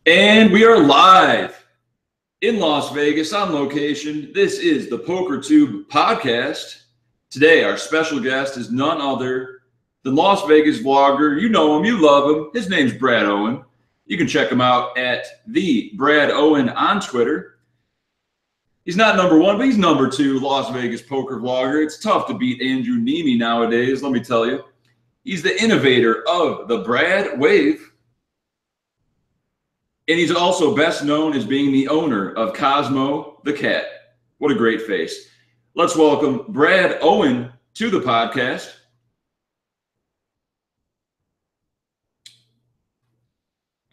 And we are live in Las Vegas on location. This is the PokerTube podcast. Today, our special guest is none other than Las Vegas vlogger. You know him, you love him. His name's Brad Owen. You can check him out at the Brad Owen on Twitter. He's not number one, but he's number two Las Vegas poker vlogger. It's tough to beat Andrew Neeme nowadays, let me tell you. He's the innovator of the Brad Wave. And he's also best known as being the owner of Cosmo the Cat. What a great face. Let's welcome Brad Owen to the podcast.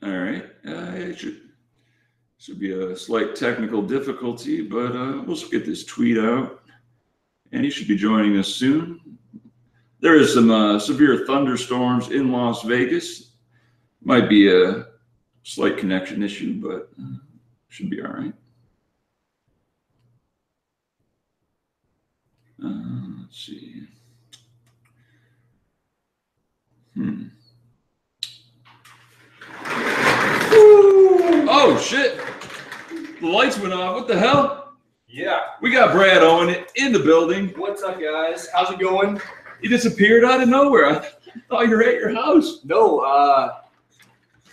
All right. It should be a slight technical difficulty, but we'll get this tweet out. And he should be joining us soon. There is some severe thunderstorms in Las Vegas. Might be a slight connection issue, but should be all right. Let's see. Oh, shit. The lights went off. What the hell? Yeah. We got Brad Owen in the building. What's up, guys? How's it going? You disappeared out of nowhere. I thought you were at your house. No,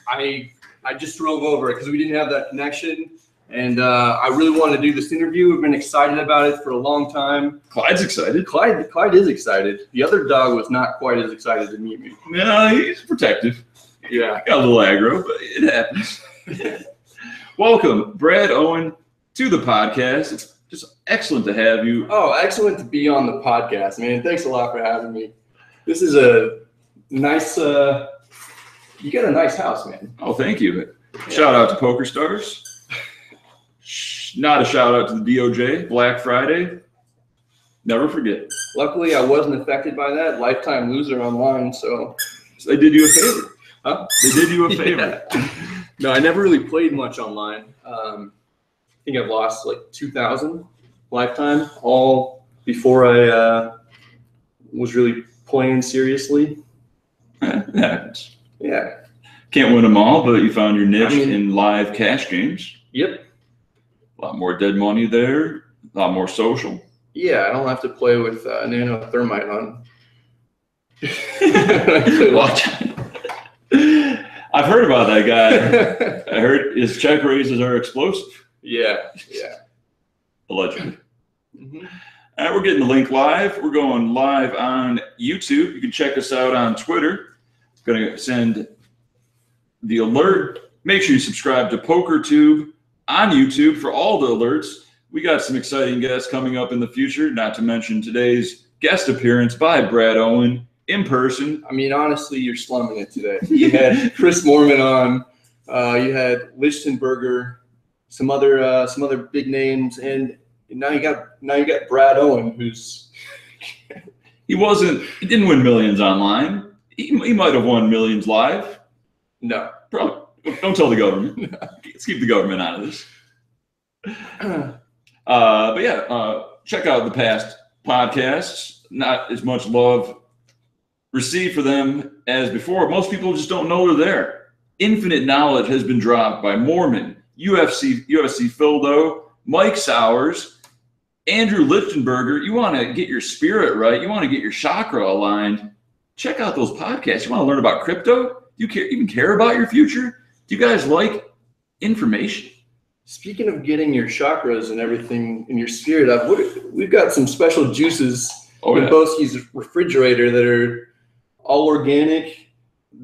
I just drove over because we didn't have that connection, and I really wanted to do this interview. We've been excited about it for a long time. Clyde's excited. Clyde is excited. The other dog was not quite as excited to meet me. No, he's protective. Yeah. Got a little aggro, but it happens. Welcome, Brad Owen, to the podcast. It's just excellent to have you. Oh, excellent to be on the podcast, man. Thanks a lot for having me. This is a nice, you got a nice house, man. Oh, thank you. Yeah. Shout out to Poker Stars. Not a shout out to the DOJ, Black Friday. Never forget. Luckily, I wasn't affected by that. Lifetime loser online, so they did you a favor. Huh? They did you a favor. Yeah. No, I never really played much online. I think I've lost like 2,000 lifetime, all before I was really playing seriously. It happens. Yeah. Can't win them all, but you found your niche in live cash games. Yep. A lot more dead money there, a lot more social. Yeah, I don't have to play with nano thermite on. Watch. I've heard about that guy. I heard his check raises are explosive. Yeah. Allegedly. All right, we're getting the link live. We're going live on YouTube. You can check us out on Twitter. Going to send the alert. Make sure you subscribe to PokerTube on YouTube for all the alerts. We got some exciting guests coming up in the future, not to mention today's guest appearance by Brad Owen in person. I mean, honestly, you're slumming it today. You had Chris Moorman on. You had Lichtenberger, some other big names, and now you got Brad Owen, who's he didn't win millions online. He might have won millions live. No, probably. Don't tell the government. Let's keep the government out of this. But yeah, check out the past podcasts. Not as much love received for them as before. Most people just don't know they're there. Infinite knowledge has been dropped by Mormon, UFC Fildo, Mike Sowers, Andrew Lichtenberger. You want to get your spirit right. You want to get your chakra aligned. Check out those podcasts. You want to learn about crypto? Do you even care about your future? Do you guys like information? Speaking of getting your chakras and everything in your spirit up, we've got some special juices in Boski's refrigerator that are all organic.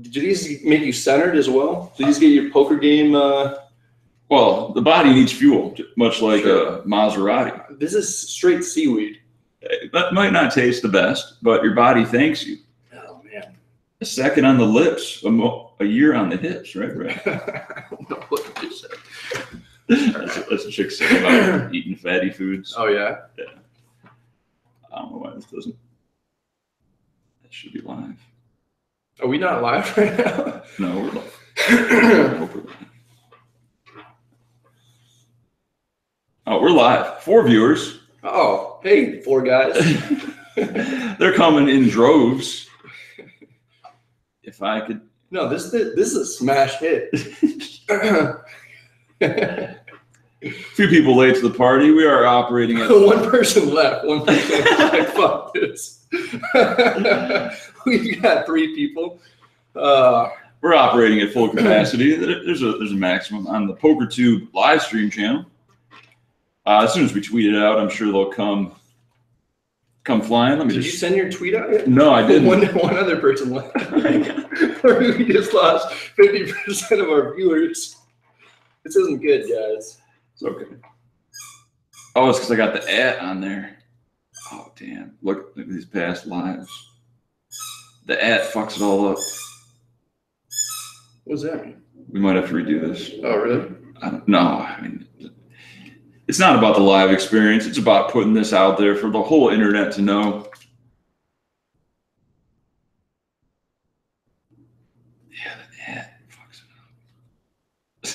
Do these make you centered as well? Do these get your poker game? Well, the body needs fuel, much like a Maserati. This is straight seaweed. That might not taste the best, but your body thanks you. Oh, man. A second on the lips, a year on the hips, right, Brad? I don't know what you said. That's a chick saying about eating fatty foods. Oh, yeah? Yeah. I don't know why this doesn't. That should be live. Are we not live right now? No, we're live. Oh, we're live. 4 viewers. Oh, hey, 4 guys. They're coming in droves. If I could, No, this is a smash hit. Few people late to the party. We are operating at one person left. One person was like, fuck this. We've got 3 people. We're operating at full capacity. There's a maximum on the PokerTube live stream channel. As soon as we tweet it out, I'm sure they'll come flying. Did you send your tweet out yet? No, I didn't. One other person left. We just lost 50% of our viewers. This isn't good, guys. It's okay. Oh, it's because I got the @ on there. Oh, damn. Look at these past lives. The @ fucks it all up. What does that mean? We might have to redo this. Oh, really? I don't know. I mean, it's not about the live experience. It's about putting this out there for the whole internet to know. Yeah, the @ fucks it up.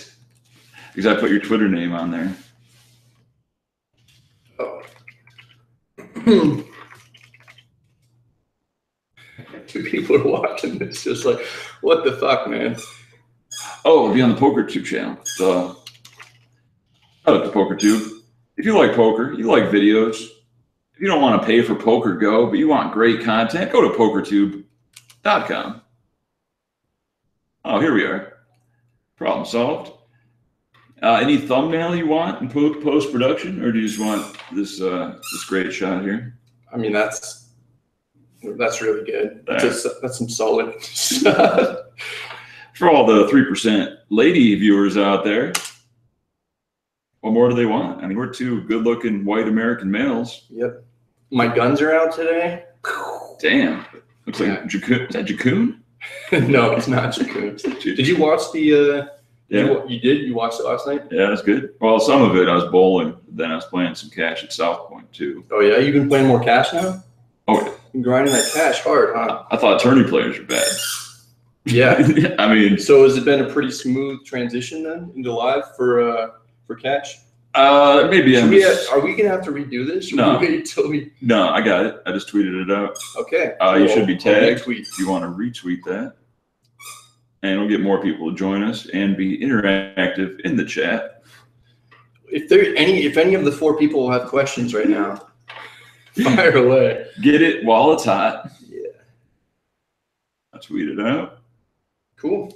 Because I put your Twitter name on there. Oh. 2 people are watching this just like, what the fuck, man? Oh, it'll be on the PokerTube channel. So, shout out to PokerTube. If you like poker, you like videos. If you don't want to pay for Poker Go, but you want great content, go to PokerTube.com. Oh, here we are. Problem solved. Any thumbnail you want in post-production, or do you just want this great shot here? I mean, that's really good. That's some solid stuff. For all the 3% lady viewers out there, what more do they want? I mean, we're 2 good-looking white American males. Yep. My guns are out today. Damn. Looks like Jaccoon. Is that Jaccoon? No, it's not Jaccoon. Did you watch the... Yeah. You did? You watched it last night? Yeah, that's good. Well, some of it I was bowling. Then I was playing some cash at South Point, too. Oh, yeah? You've been playing more cash now? Oh, yeah. You're grinding that cash hard, huh? I thought tourney players were bad. Yeah. I mean... So has it been a pretty smooth transition then into live for cash? Maybe. Are we going to have to redo this? No. No, I got it. I just tweeted it out. Okay. You should be tagged if you want to retweet that. And we'll get more people to join us and be interactive in the chat. If any of the 4 people have questions right now, fire away. Get it while it's hot. Yeah. I tweeted it out. Cool.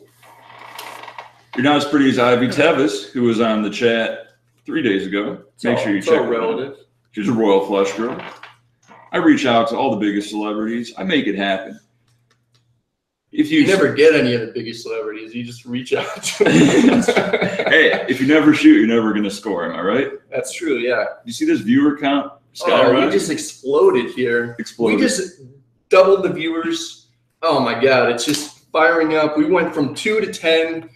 You're not as pretty as Ivy Tevis, who was on the chat 3 days ago. Make sure you check her relative. out. She's a royal flush girl. I reach out to all the biggest celebrities. I make it happen. If you never get any of the biggest celebrities, you just reach out to them. Hey, if you never shoot, you're never going to score. Am I right? That's true, yeah. You see this viewer count? Oh, we just exploded here. We just doubled the viewers. Oh, my God. It's just firing up. We went from 2 to 10.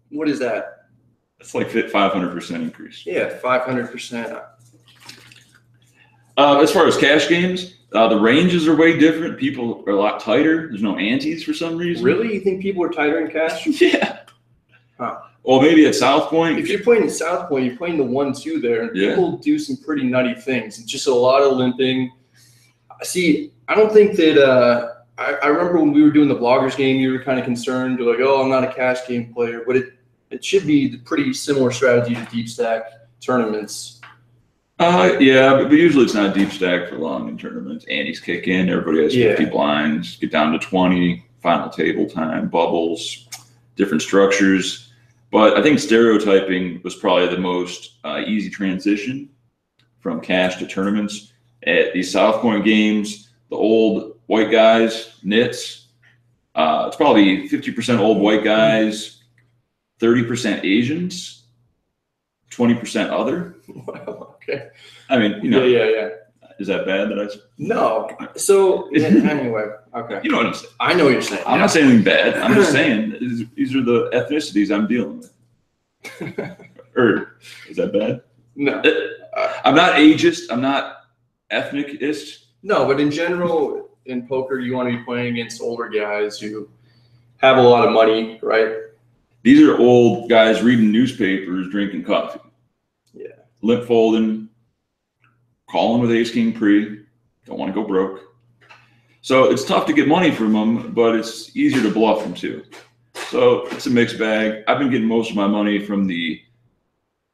What is that? That's like 500% increase. Yeah, 500%. As far as cash games, the ranges are way different. People are a lot tighter. There's no antes for some reason. Really? You think people are tighter in cash? Yeah. Huh. Well, maybe at South Point. If you're playing at South Point, you're playing the 1-2 there, and people do some pretty nutty things. It's just a lot of limping. See, I don't think that I remember when we were doing the bloggers game, you were kind of concerned. You're like, oh, I'm not a cash game player. But it should be the pretty similar strategy to deep stack tournaments. Yeah, but usually it's not deep stack for long in tournaments. Antes kick in, everybody has 50 blinds, get down to 20, final table time, bubbles, different structures. But I think stereotyping was probably the most easy transition from cash to tournaments. At these South Point games, the old white guys, nits, it's probably 50% old white guys, 30% Asians, 20% other. Wow, okay. I mean, you know. Yeah. Is that bad that I said? No. So, anyway, okay. You know what I'm saying. I know what you're saying. I'm not saying anything bad. I'm just saying these are the ethnicities I'm dealing with. Or is that bad? No. I'm not ageist. I'm not ethnicist. No, but in general, in poker, you want to be playing against older guys who have a lot of money, right? These are old guys reading newspapers, drinking coffee. Yeah. Lip folding, calling with ace king pre. Don't want to go broke. So it's tough to get money from them, but it's easier to bluff them too. So it's a mixed bag. I've been getting most of my money from the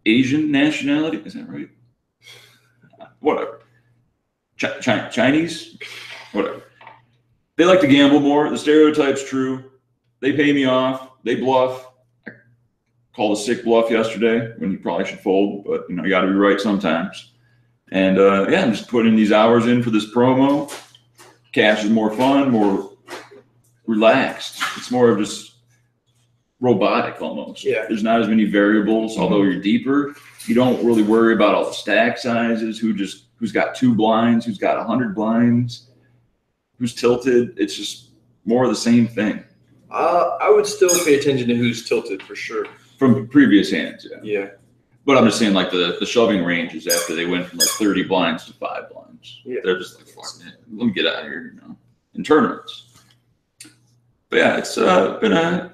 Asian nationality. Is that right? Whatever. Chinese? Whatever. They like to gamble more. The stereotype's true. They pay me off. They bluff. I called a sick bluff yesterday when you probably should fold, but you got to be right sometimes. And yeah, I'm just putting these hours in for this promo. Cash is more fun, more relaxed. It's more of just robotic almost. Yeah. There's not as many variables, although you're deeper. You don't really worry about all the stack sizes, who's got 2 blinds, who's got 100 blinds, who's tilted. It's just more of the same thing. I would still pay attention to who's tilted for sure. From previous hands, yeah. Yeah. But I'm just saying, like the shoving ranges after they went from like 30 blinds to 5 blinds. Yeah. They're just like, fuck it, let me get out of here, in tournaments. But yeah, it's been a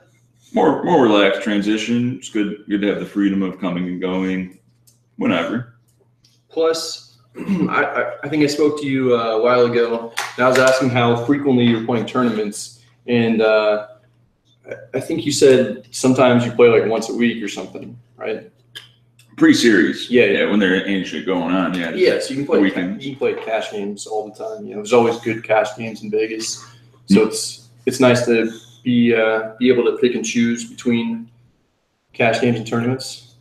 more relaxed transition. It's good to have the freedom of coming and going whenever. Plus, I think I spoke to you a while ago, and I was asking how frequently you're playing tournaments, and I think you said sometimes you play like once a week or something, right? Pre-series. Yeah. When there ain't shit going on. Yeah. Yeah, so you can play cash games all the time. There's always good cash games in Vegas. So it's nice to be able to pick and choose between cash games and tournaments.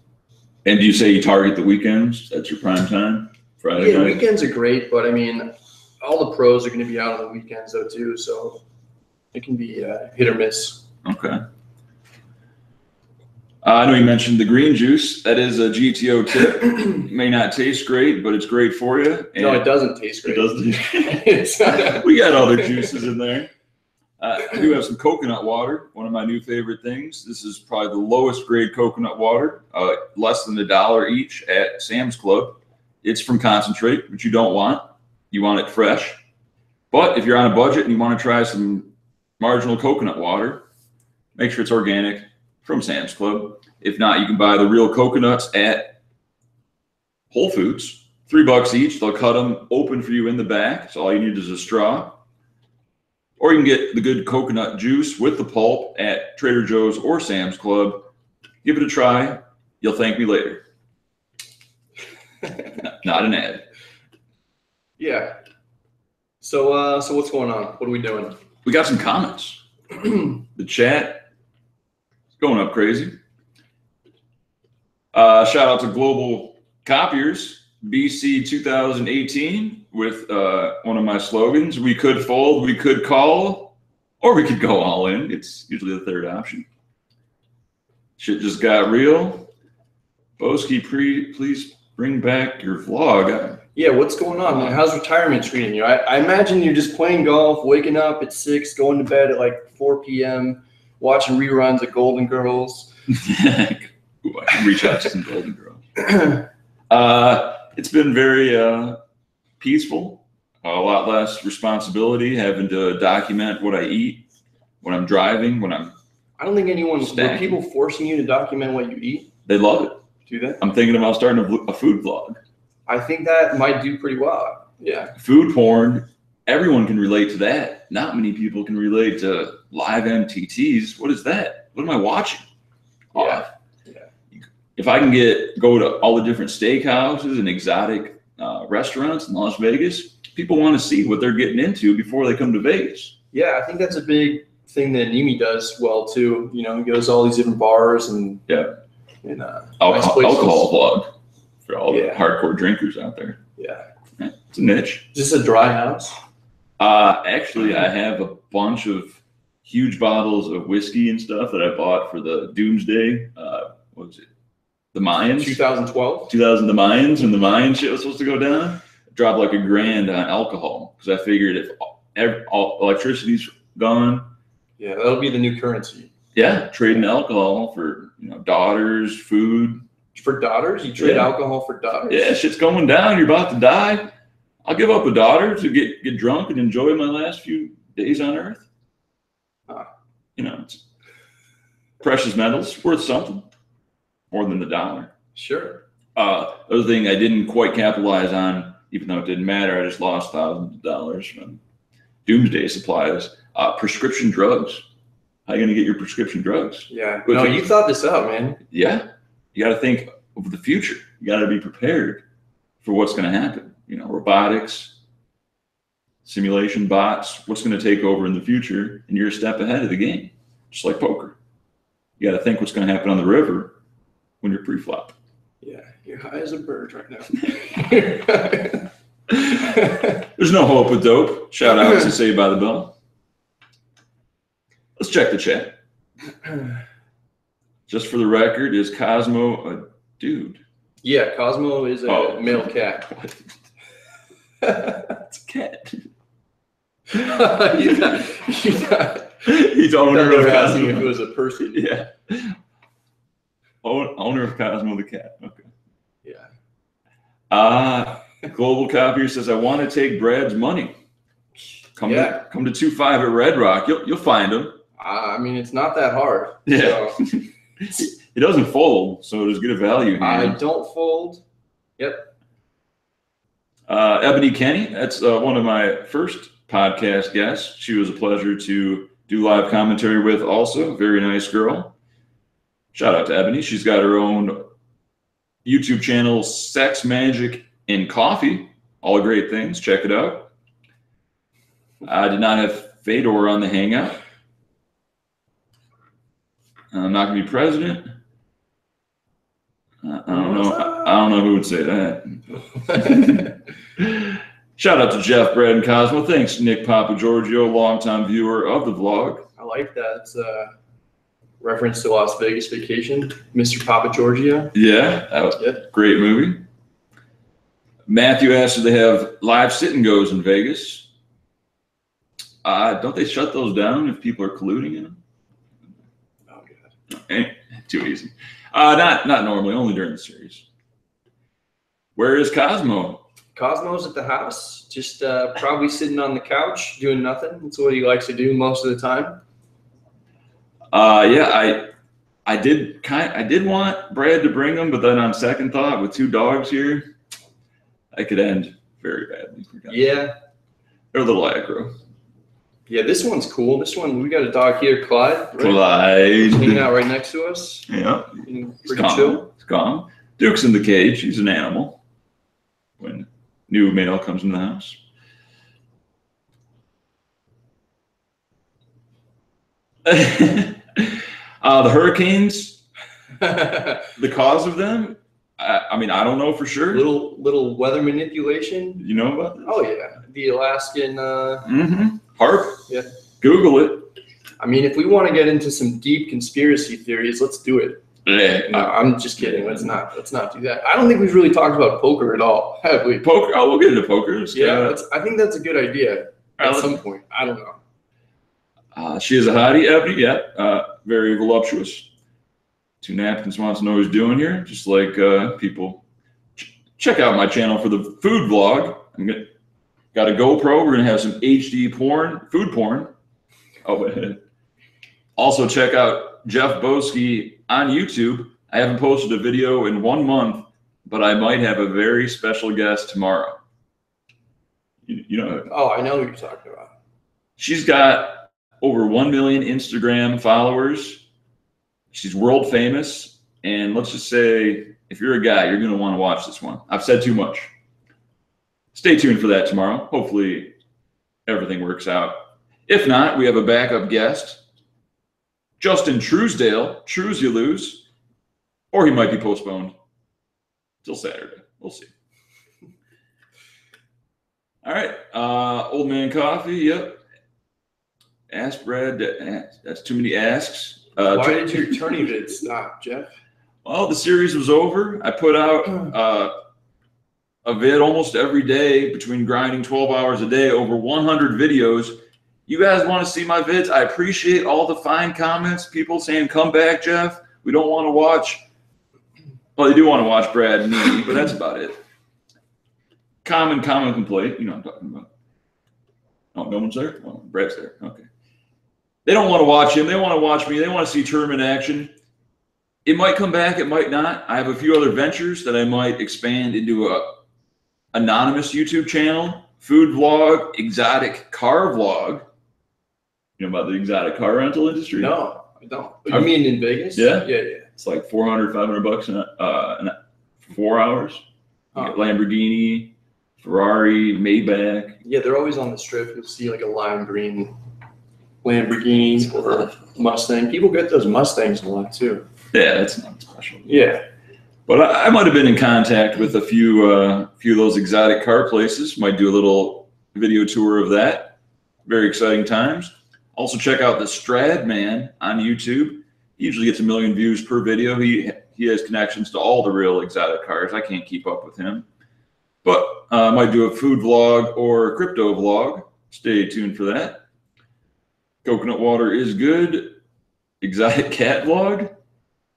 And do you say you target the weekends? That's your prime time? Friday night? Weekends are great, but I mean, all the pros are going to be out on the weekends though too, so it can be hit or miss. Okay. I know you mentioned the green juice. That is a GTO tip. It may not taste great, but it's great for you. And no, it doesn't taste great. It doesn't. We got other juices in there. I do have some coconut water, one of my new favorite things. This is probably the lowest grade coconut water, less than $1 each at Sam's Club. It's from concentrate, which you don't want. You want it fresh. But if you're on a budget and you want to try some marginal coconut water, make sure it's organic from Sam's Club. If not, you can buy the real coconuts at Whole Foods. $3 each. They'll cut them open for you in the back. So all you need is a straw. Or you can get the good coconut juice with the pulp at Trader Joe's or Sam's Club. Give it a try. You'll thank me later. Not an ad. Yeah. So what's going on? What are we doing? We got some comments. The chat is going up crazy. Shout out to Global Copiers, BC 2018, with one of my slogans: we could fold, we could call, or we could go all in. It's usually the third option. Shit just got real. Boski, please bring back your vlog. Yeah, what's going on, man? How's retirement treating you? I imagine you're just playing golf, waking up at 6, going to bed at like 4 p.m., watching reruns of Golden Girls. Ooh, I can reach out to some Golden Girls. It's been very peaceful, a lot less responsibility, having to document what I eat, when I'm driving, when I'm I don't think were stacking. People forcing you to document what you eat? They love it. Do they? I'm thinking about starting a food vlog. I think that might do pretty well. Yeah. Food porn, everyone can relate to that. Not many people can relate to live MTTs. What is that? What am I watching? Yeah. If I can go to all the different steakhouses and exotic restaurants in Las Vegas, people want to see what they're getting into before they come to Vegas. Yeah, I think that's a big thing that Nimi does well too. He goes to all these different bars and alcohol vlog for all the hardcore drinkers out there. Yeah, it's a niche. Is this a dry house? Actually, I have a bunch of huge bottles of whiskey and stuff that I bought for the Doomsday. What was it? The Mayans. 2012. The Mayans, and the Mayan shit was supposed to go down. I dropped like $1,000 on alcohol because I figured if all electricity's gone. Yeah, that'll be the new currency. Yeah, trading alcohol for daughters, food. For daughters? You trade alcohol for daughters? Yeah, shit's going down. You're about to die. I'll give up a daughter to get drunk and enjoy my last few days on Earth. It's precious metals, worth something more than the dollar. Sure. Other thing I didn't quite capitalize on, even though it didn't matter, I just lost thousands of dollars from doomsday supplies. Prescription drugs. How are you going to get your prescription drugs? Yeah. No, you thought this out, man. Yeah. You got to think of the future. You got to be prepared for what's going to happen. You know, robotics, simulation bots, what's going to take over in the future, and you're a step ahead of the game, just like poker. You got to think what's going to happen on the river when you're pre-flop. Yeah, you're high as a bird right now. There's no hope with dope. Shout out to Saved by the Bell. Let's check the chat. Just for the record, is Cosmo a dude? Yeah, Cosmo is a male cat. It's a cat. He's owner of Cosmo. If it was a person. Yeah. Owner of Cosmo the cat. Okay. Yeah. Global Copier says, I want to take Brad's money. Come to 2-5 at Red Rock. You'll find him. I mean, it's not that hard. Yeah. So. It doesn't fold, so there's good value here. I don't fold. Yep. Ebony Kenny, that's one of my first podcast guests. She was a pleasure to do live commentary with also. Very nice girl. Shout out to Ebony. She's got her own YouTube channel, Sex, Magic, and Coffee. All great things. Check it out. I did not have Fedor on the Hangout. I'm not going to be president. I don't know who would say that. Shout out to Jeff, Brad, and Cosmo. Thanks, Nick Papagiorgio, longtime viewer of the vlog. I like that. It's a reference to Las Vegas Vacation, Mr. Papagiorgio. Yeah, that was a great movie. Matthew asked if they have live sit-and-goes in Vegas. Don't they shut those down if people are colluding in them? Oh, God. Too easy. Not normally, only during the series. Where is Cosmo? Cosmo's at the house, just probably sitting on the couch doing nothing. That's what he likes to do most of the time. Yeah, I did want Brad to bring them, but then on second thought, with 2 dogs here, I could end very badly. Yeah, they're a little aggro. Yeah, this one's cool. This one, we got a dog here, Clyde. Right? Clyde. He's hanging out right next to us. Yeah. Pretty chill. It's calm. Duke's in the cage. He's an animal when new male comes in the house. The hurricanes, the cause of them, I mean, I don't know for sure. Little weather manipulation. You know about this? Oh, yeah. The Alaskan... HAARP. Yeah. Google it. I mean, if we want to get into some deep conspiracy theories, let's do it. Yeah. No, I'm just kidding. Let's not do that. I don't think we've really talked about poker at all, have we? Poker? Oh, we'll get into poker. Yeah, I think that's a good idea at some point. I don't know. She is a hottie, Ebony. Yeah. Very voluptuous. 2 napkins wants to know what he's doing here. Just like people. Check out my channel for the food vlog. Got a GoPro. We're going to have some HD porn, food porn. Oh, wait. Also, check out Jeff Boski on YouTube. I haven't posted a video in 1 month, but I might have a very special guest tomorrow. You know. Oh, I know what you're talking about. She's got over 1 million Instagram followers. She's world famous. And let's just say, if you're a guy, you're going to want to watch this one. I've said too much. Stay tuned for that tomorrow. Hopefully everything works out. If not, we have a backup guest, Justin Truesdale. Trues you lose. Or he might be postponed till Saturday. We'll see. All right. Old Man Coffee. Yep. Ask Brad. That's too many asks. Why did your tourney vid stop, Jeff? Well, the series was over. I put out a vid almost every day between grinding 12 hours a day, over 100 videos. You guys want to see my vids? I appreciate all the fine comments. People saying, come back, Jeff. We don't want to watch. Well, they do want to watch Brad and me, but that's about it. Common complaint. You know what I'm talking about. Oh, no one's there? Oh, Brad's there. Okay. They don't want to watch him. They want to watch me. They want to see tournament action. It might come back. It might not. I have a few other ventures that I might expand into a anonymous YouTube channel food vlog, exotic car vlog. You know about the exotic car rental industry? No, I don't. You mean in Vegas? Yeah. Yeah. It's like $400-$500 in 4 hours. You get Lamborghini, Ferrari, Maybach. Yeah, they're always on the strip. You'll see like a lime green Lamborghini or Mustang. People get those Mustangs a lot too. Yeah, that's not special. Yeah. But I might have been in contact with a few of those exotic car places. Might do a little video tour of that. Very exciting times. Also check out the Strad Man on YouTube. He usually gets 1 million views per video. He has connections to all the real exotic cars. I can't keep up with him. But I might do a food vlog or a crypto vlog. Stay tuned for that. Coconut water is good. Exotic cat vlog.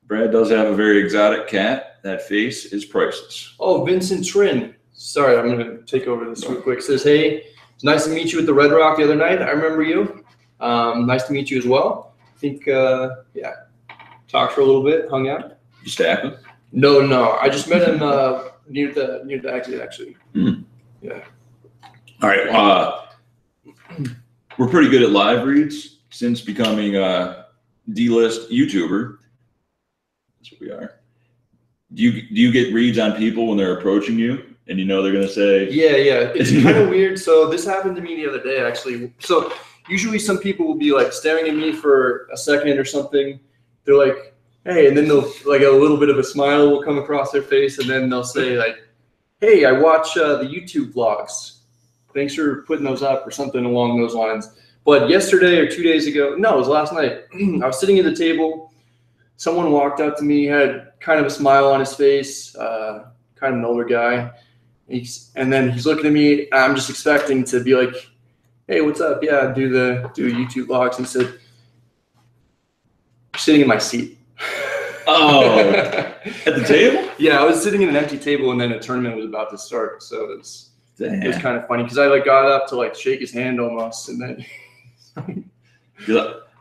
Brad does have a very exotic cat. That face is priceless. Oh, Vincent Trin. Sorry, I'm going to take over this real quick. Says, hey, it's nice to meet you at the Red Rock the other night. I remember you. Nice to meet you as well. I think, yeah, talked for a little bit, hung out. You stack him? No. I just met him near the exit, actually. Mm. Yeah. All right. We're pretty good at live reads since becoming a D-list YouTuber. That's what we are. Do you get reads on people when they're approaching you and you know they're going to say? Yeah. It's kind of weird. So this happened to me the other day, actually. So usually some people will be like staring at me for a second or something. They're like, hey, and then they'll like a little bit of a smile will come across their face, and then they'll say like, hey, I watch the YouTube vlogs. Thanks for putting those up or something along those lines. But yesterday or 2 days ago, no, it was last night. I was sitting at the table. Someone walked up to me, had kind of a smile on his face, kind of an older guy. And then he's looking at me. And I'm just expecting to be like, hey, what's up? Yeah, do YouTube vlogs. And he said, sitting in my seat. Oh, at the table? Yeah, I was sitting at an empty table, and then a tournament was about to start. So it was kind of funny because I like got up to like shake his hand almost, and then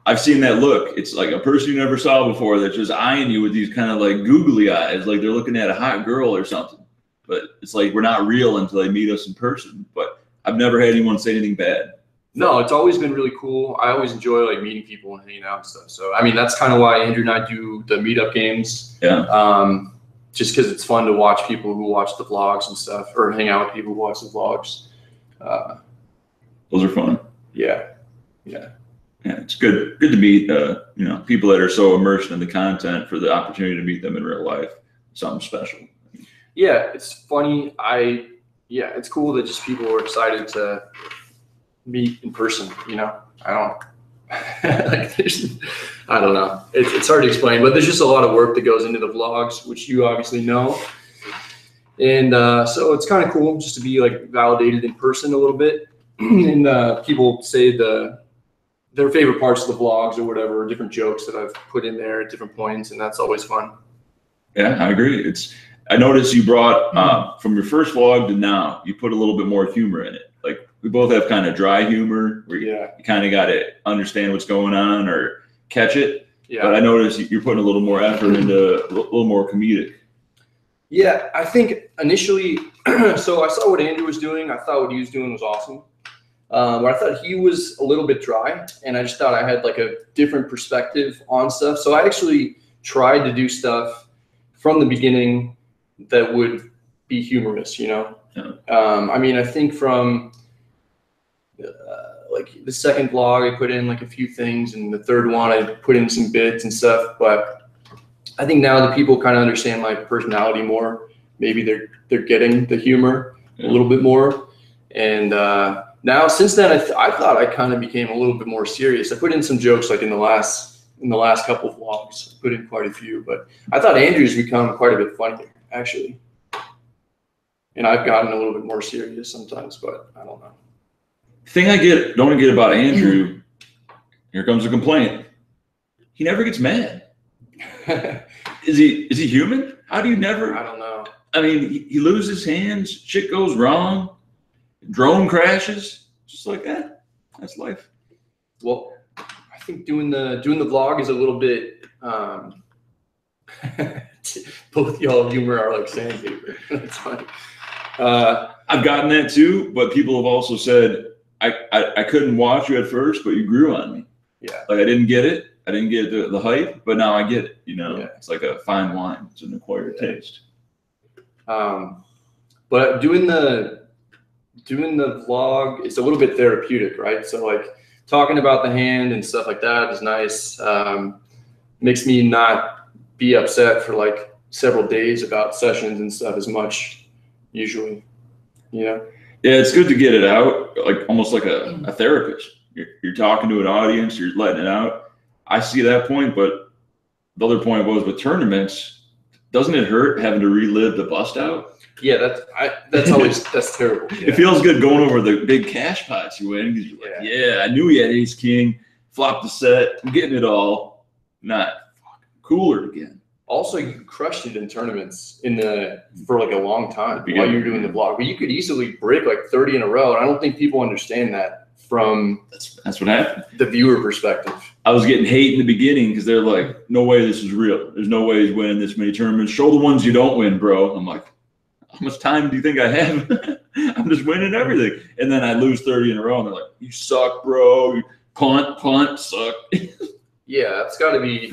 I've seen that look. It's like a person you never saw before that's just eyeing you with these kind of like googly eyes, like they're looking at a hot girl or something. But it's like we're not real until they meet us in person. But I've never had anyone say anything bad. No, it's always been really cool. I always enjoy like meeting people and hanging out and stuff. So I mean, that's kind of why Andrew and I do the meetup games. Yeah. Just because it's fun to watch people who watch the vlogs and stuff, or hang out with people who watch the vlogs. Those are fun. Yeah. Yeah, it's good to meet people that are so immersed in the content for the opportunity to meet them in real life. Something special. Yeah, it's funny. It's cool that just people are excited to meet in person. I don't I don't know. It's hard to explain, but there's just a lot of work that goes into the vlogs, which you obviously know. And so it's kind of cool just to be like validated in person a little bit. And people say their favorite parts of the vlogs or whatever, different jokes that I've put in there at different points, and that's always fun. Yeah, I agree. I noticed you brought from your first vlog to now, you put a little bit more humor in it. Like we both have kind of dry humor where you kind of got to understand what's going on or catch it. Yeah. But I noticed you're putting a little more effort into a little more comedic. Yeah, I think initially, so I saw what Andrew was doing. I thought what he was doing was awesome. But I thought he was a little bit dry, and I just thought I had like a different perspective on stuff. So I actually tried to do stuff from the beginning that would be humorous, Yeah. I mean, I think from like the second vlog, I put in like a few things, and the third one, I put in some bits and stuff. But I think now that people kind of understand my personality more, maybe they're getting the humor a little bit more. And now since then, I thought I kind of became a little bit more serious. I put in some jokes like in the last couple of vlogs. I put in quite a few, but I thought Andrew's become quite a bit funnier actually. And I've gotten a little bit more serious sometimes, but I don't know. The thing I don't get about Andrew, here comes a complaint. He never gets mad. Is he human? How do you never? I don't know. I mean, he loses hands, shit goes wrong, drone crashes, just like that. That's life. Well, I think doing the vlog is a little bit. Both y'all humor are like sandpaper. That's funny. I've gotten that too, but people have also said I couldn't watch you at first, but you grew on me. Yeah. Like I didn't get it. I didn't get the hype, but now I get it. You know, it's like a fine wine. It's an acquired taste. But doing the vlog, it's a little bit therapeutic, right? So like talking about the hand and stuff like that is nice. Makes me not be upset for like several days about sessions and stuff as much usually, you know? Yeah, it's good to get it out, like almost like a therapist. You're talking to an audience, you're letting it out. I see that point, but the other point was with tournaments, doesn't it hurt having to relive the bust out? Yeah, that's terrible. Yeah. It feels good going over the big cash pots you win because you're like, yeah, I knew he had ace king, flopped the set, I'm getting it all. Not cooler again. Also, you crushed it in tournaments for like a long time while you were doing the vlog, but you could easily break like 30 in a row. And I don't think people understand that from that's what happened. The viewer perspective. I was getting hate in the beginning because they're like, no way this is real. There's no way he's winning this many tournaments. Show the ones you don't win, bro. I'm like, how much time do you think I have? I'm just winning everything. And then I lose 30 in a row and they're like, you suck, bro. You punt, suck. Yeah, that's gotta be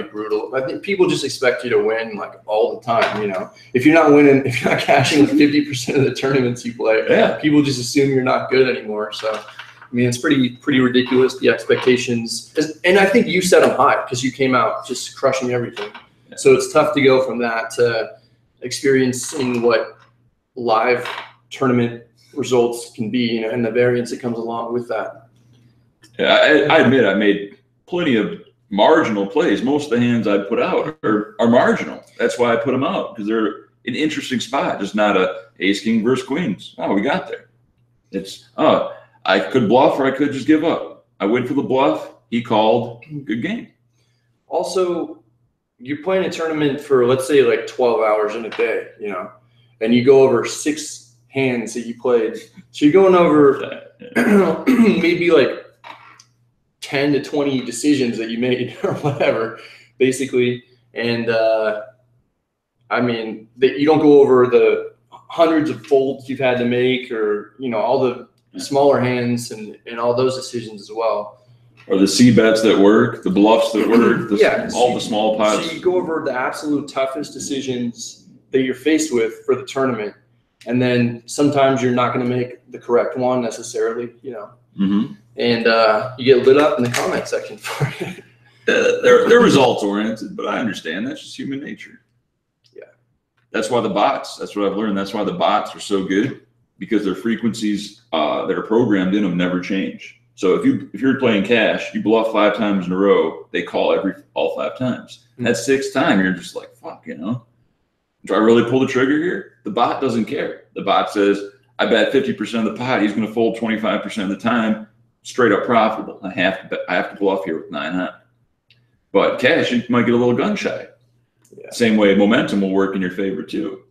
brutal. I think people just expect you to win like all the time, you know. If you're not winning, if you're not cashing like 50% of the tournaments you play, people just assume you're not good anymore. So I mean, it's pretty ridiculous, the expectations. And I think you set them high because you came out just crushing everything. So it's tough to go from that to experiencing what live tournament results can be, you know, and the variance that comes along with that. Yeah, I admit I made plenty of marginal plays. Most of the hands I put out are marginal. That's why I put them out, because they're an interesting spot, just not a ace king versus queens. Oh, we got there. It's I could bluff or I could just give up. I went for the bluff. He called. Good game. Also, you're playing a tournament for, let's say, like 12 hours in a day, you know, and you go over 6 hands that you played. So you're going over maybe like 10 to 20 decisions that you made or whatever, basically. And I mean, you don't go over the hundreds of folds you've had to make, or, you know, all the smaller hands and all those decisions as well. Or the C bets that work, the bluffs that work, all the small pots. So you go over the absolute toughest decisions that you're faced with for the tournament. And then sometimes you're not going to make the correct one necessarily, you know. Mm-hmm. And you get lit up in the comment section for it. They're results oriented, but I understand that's just human nature. Yeah. That's why that's what I've learned. That's why the bots are so good, because their frequencies that are programmed in them never change. So if you're playing cash, you bluff 5 times in a row, they call all 5 times. Mm-hmm. That 6th time, you're just like, fuck, you know. Do I really pull the trigger here? The bot doesn't care. The bot says, I bet 50% of the pot, he's going to fold 25% of the time. Straight up profitable. I have to bluff here with 9 high. But cash, you might get a little gun shy. Yeah. Same way momentum will work in your favor too.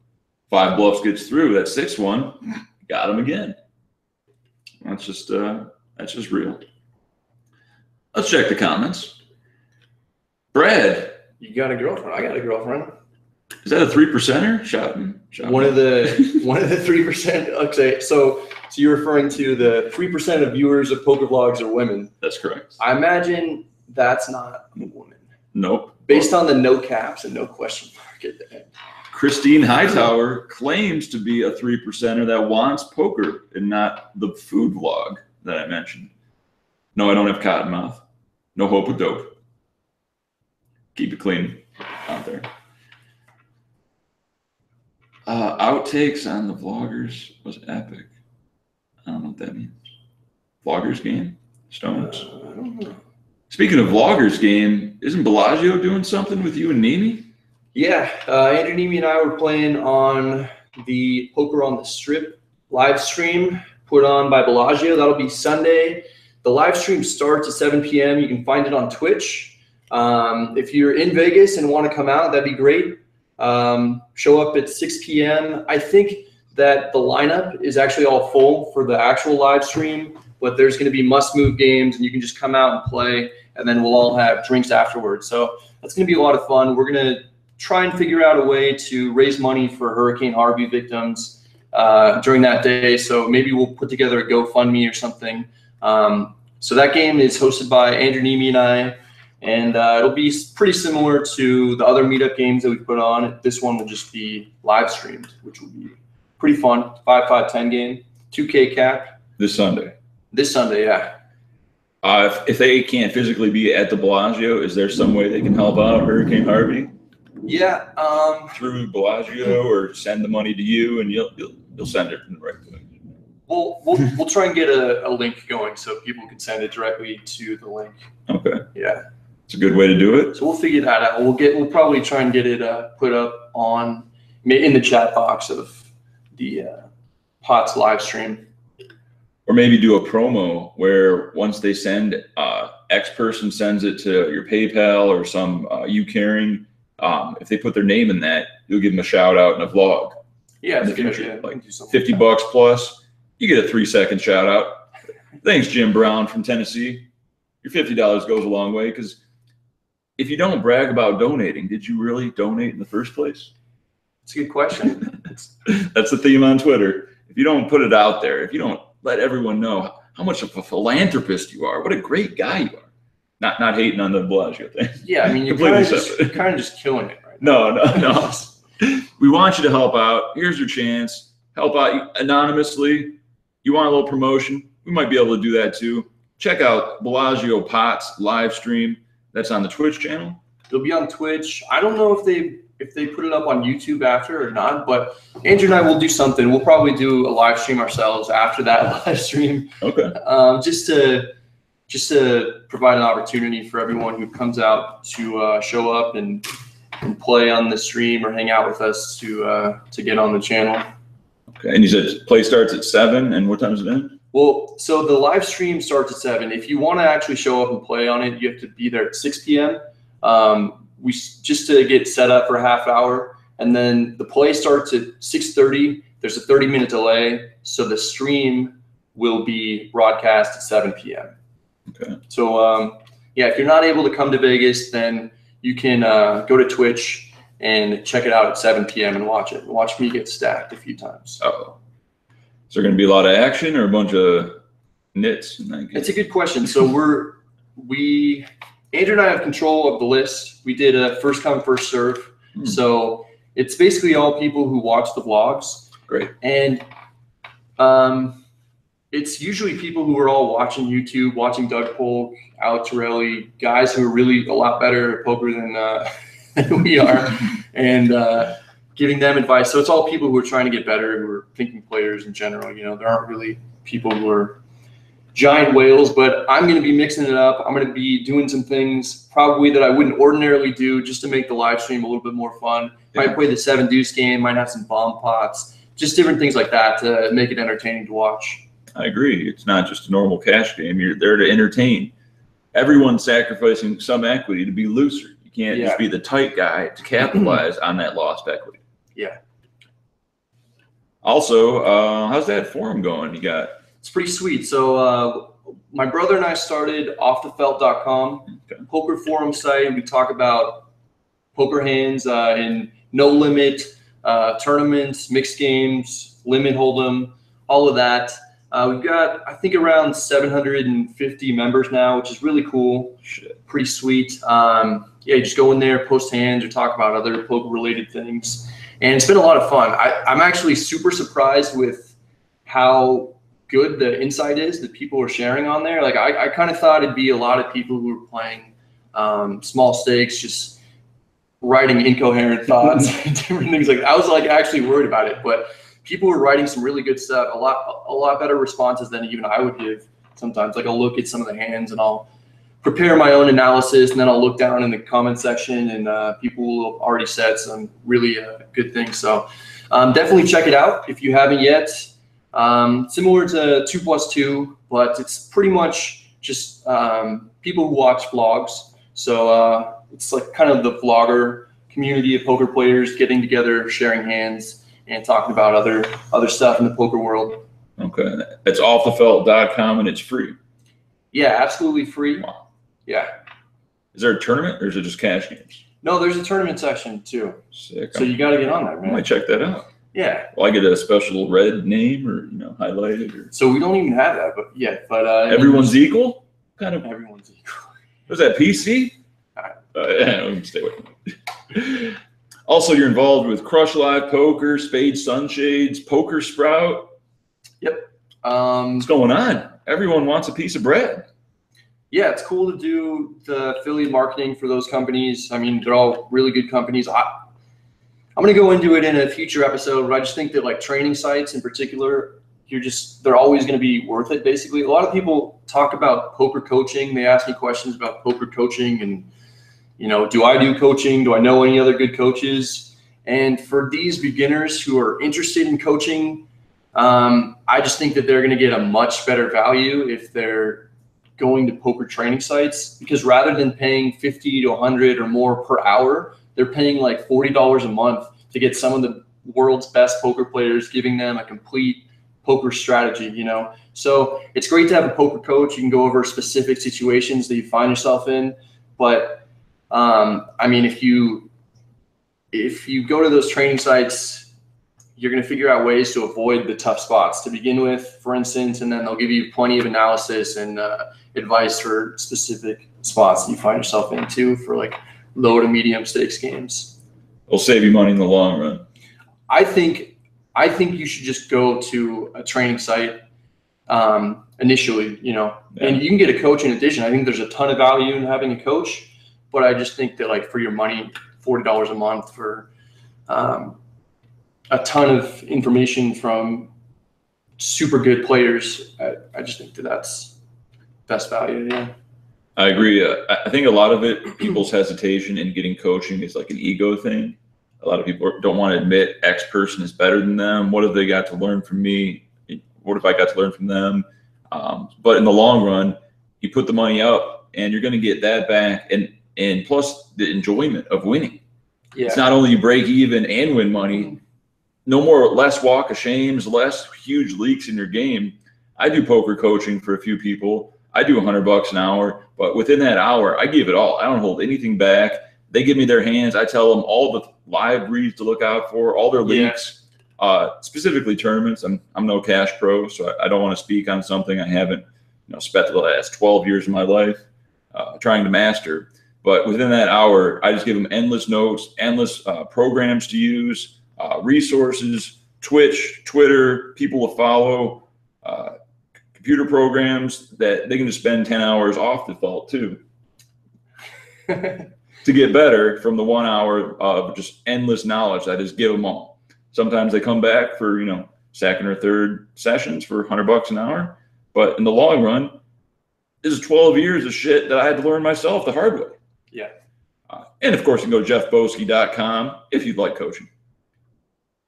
5 bluffs gets through, that 6th one, got him again. That's just real. Let's check the comments. Brad, you got a girlfriend? I got a girlfriend. Is that a 3%er? Shot one of the 3%. Okay, so you're referring to the 3% of viewers of poker vlogs are women. That's correct. I imagine that's not a woman. Nope. Based on the no caps and no question mark at the end. Christine Hightower claims to be a 3%er that wants poker and not the food vlog that I mentioned. No, I don't have cotton mouth. No hope of dope. Keep it clean out there. Outtakes on the vloggers was epic. I don't know what that means. Vloggers game? Stones? I don't know. Speaking of vloggers game, isn't Bellagio doing something with you and Nemi? Yeah, Andrew Nemi and I were playing on the Poker on the Strip live stream put on by Bellagio. That'll be Sunday. The live stream starts at 7 p.m. You can find it on Twitch. If you're in Vegas and want to come out, that'd be great. Show up at 6 p.m. I think that the lineup is actually all full for the actual live stream, but there's going to be must-move games, and you can just come out and play, and then we'll all have drinks afterwards. So that's going to be a lot of fun. We're going to try and figure out a way to raise money for Hurricane Harvey victims. during that day. So maybe we'll put together a GoFundMe or something. So that game is hosted by Andrew Nemi and I, and it'll be pretty similar to the other meetup games that we put on. This one will just be live streamed, which will be pretty fun. 5-5-10 game, 2K cap. This Sunday. This Sunday, yeah. If they can't physically be at the Bellagio, is there some way they can help out Hurricane Harvey? Yeah. Through Bellagio, or send the money to you, and you'll send it in the right place. We'll try and get a link going so people can send it directly to the link. Okay. Yeah. It's a good way to do it. So we'll figure that out. We'll probably try and get it put up in the chat box of the POTS live stream. Or maybe do a promo where once they send, X person sends it to your PayPal or some you carrying. If they put their name in that, you'll give them a shout out in a vlog. Yeah, in the future, like $50 plus, you get a 3-second shout out. Thanks, Jim Brown from Tennessee. Your $50 goes a long way, because if you don't brag about donating, did you really donate in the first place? It's a good question. That's the theme on Twitter. If you don't put it out there, if you don't let everyone know how much of a philanthropist you are, what a great guy you are. Not hating on the Bellagio thing. Yeah, I mean, you're kind of just killing it right now. No. We want you to help out. Here's your chance. Help out anonymously. You want a little promotion? We might be able to do that too. Check out Bellagio POTS live stream. That's on the Twitch channel. It'll be on Twitch. I don't know if they put it up on YouTube after or not, but Andrew and I will do something. We'll probably do a live stream ourselves after that live stream. Okay. Just to provide an opportunity for everyone who comes out to show up and play on the stream or hang out with us to get on the channel. Okay. And you said play starts at 7, and what time is it end? Well, so the live stream starts at 7. If you want to actually show up and play on it, you have to be there at 6 p.m. We just to get set up for a half hour, and then the play starts at 6:30. There's a 30-minute delay, so the stream will be broadcast at 7 p.m. Okay. So yeah, if you're not able to come to Vegas, then you can go to Twitch and check it out at 7 p.m. and watch it. Watch me get stacked a few times. Uh-oh. Is there going to be a lot of action or a bunch of nits in that game? It's a good question. So Andrew and I have control of the list. We did a first come, first serve. So it's basically all people who watch the vlogs. Great. And it's usually people who are all watching YouTube, watching Doug Polk, Alex Torelli, guys who are really a lot better at poker than we are, and giving them advice. So it's all people who are trying to get better, who are thinking players in general. You know, there aren't really people who are giant whales, but I'm going to be mixing it up. I'm going to be doing some things probably that I wouldn't ordinarily do just to make the live stream a little bit more fun. Yeah. Might play the 7 deuce game, might have some bomb pots, just different things like that to make it entertaining to watch. I agree. It's not just a normal cash game. You're there to entertain. Everyone's sacrificing some equity to be looser. You can't just be the tight guy to capitalize on that lost equity. Yeah. Also, how's that forum going? It's pretty sweet. So my brother and I started offthefelt.com, poker forum site. We talk about poker hands in no limit, tournaments, mixed games, limit hold'em, all of that. We've got, I think, around 750 members now, which is really cool. Pretty sweet. Yeah, you just go in there, post hands, or talk about other poker-related things. And it's been a lot of fun. I'm actually super surprised with how good the insight is that people are sharing on there. Like, I kind of thought it'd be a lot of people who were playing small stakes, just writing incoherent thoughts, different things like that. I was like actually worried about it, but people were writing some really good stuff, a lot better responses than even I would give sometimes. Like, I'll look at some of the hands and I'll prepare my own analysis, and then I'll look down in the comment section, and people have already said some really good things. So definitely check it out if you haven't yet. Similar to 2+2, but it's pretty much just people who watch vlogs. So it's like kind of the vlogger community of poker players getting together, sharing hands, and talking about other stuff in the poker world. Okay, it's offthefelt.com, and it's free. Yeah, absolutely free. Wow. Yeah. Is there a tournament, or is it just cash games? No, there's a tournament section too. Sick. So you got to get on that, man. I might check that out. Yeah. Well, I get a special red name or, you know, highlighted. Or... So we don't even have that, but yeah. But everyone's equal? Kind of. Everyone's equal. Was that PC? Yeah, stay away from it. Also, you're involved with Crush Live Poker, Spade Sunshades, Poker Sprout. Yep. What's going on? Everyone wants a piece of bread. Yeah, it's cool to do the affiliate marketing for those companies. I mean, they're all really good companies. I'm going to go into it in a future episode, but I just think that like training sites in particular, they're always going to be worth it. Basically, a lot of people talk about poker coaching. They ask me questions about poker coaching and, you know, do I do coaching? Do I know any other good coaches? And for these beginners who are interested in coaching, I just think that they're going to get a much better value if they're going to poker training sites, because rather than paying 50 to 100 or more per hour, they're paying like $40 a month to get some of the world's best poker players, giving them a complete poker strategy, you know? So it's great to have a poker coach. You can go over specific situations that you find yourself in, but I mean, if you go to those training sites, you're going to figure out ways to avoid the tough spots to begin with, for instance, and then they'll give you plenty of analysis and advice for specific spots that you find yourself into for like low to medium stakes games. It'll save you money in the long run. I think you should just go to a training site initially, you know, and you can get a coach in addition. I think there's a ton of value in having a coach. But I just think that like for your money, $40 a month for a ton of information from super good players, I just think that that's best value. Yeah, I agree. I think a lot of it, people's hesitation in getting coaching is like an ego thing. A lot of people don't want to admit X person is better than them. What have they got to learn from me? What if I got to learn from them? But in the long run, you put the money up and you're going to get that back. And plus the enjoyment of winning. Yeah. It's not only you break even and win money, less walk of shames, less huge leaks in your game. I do poker coaching for a few people. I do $100 an hour, but within that hour, I give it all. I don't hold anything back. They give me their hands. I tell them all the live reads to look out for, all their leaks, specifically tournaments. I'm no cash pro, so I don't want to speak on something I haven't, spent the last 12 years of my life trying to master. But within that hour, I just give them endless notes, endless programs to use, resources, Twitch, Twitter, people to follow, computer programs that they can just spend 10 hours off default too to get better from the 1 hour of just endless knowledge. I just give them all. Sometimes they come back for, second or third sessions for $100 an hour. But in the long run, this is 12 years of shit that I had to learn myself the hard way. Yeah. And of course, you can go to jeffboski.com if you'd like coaching.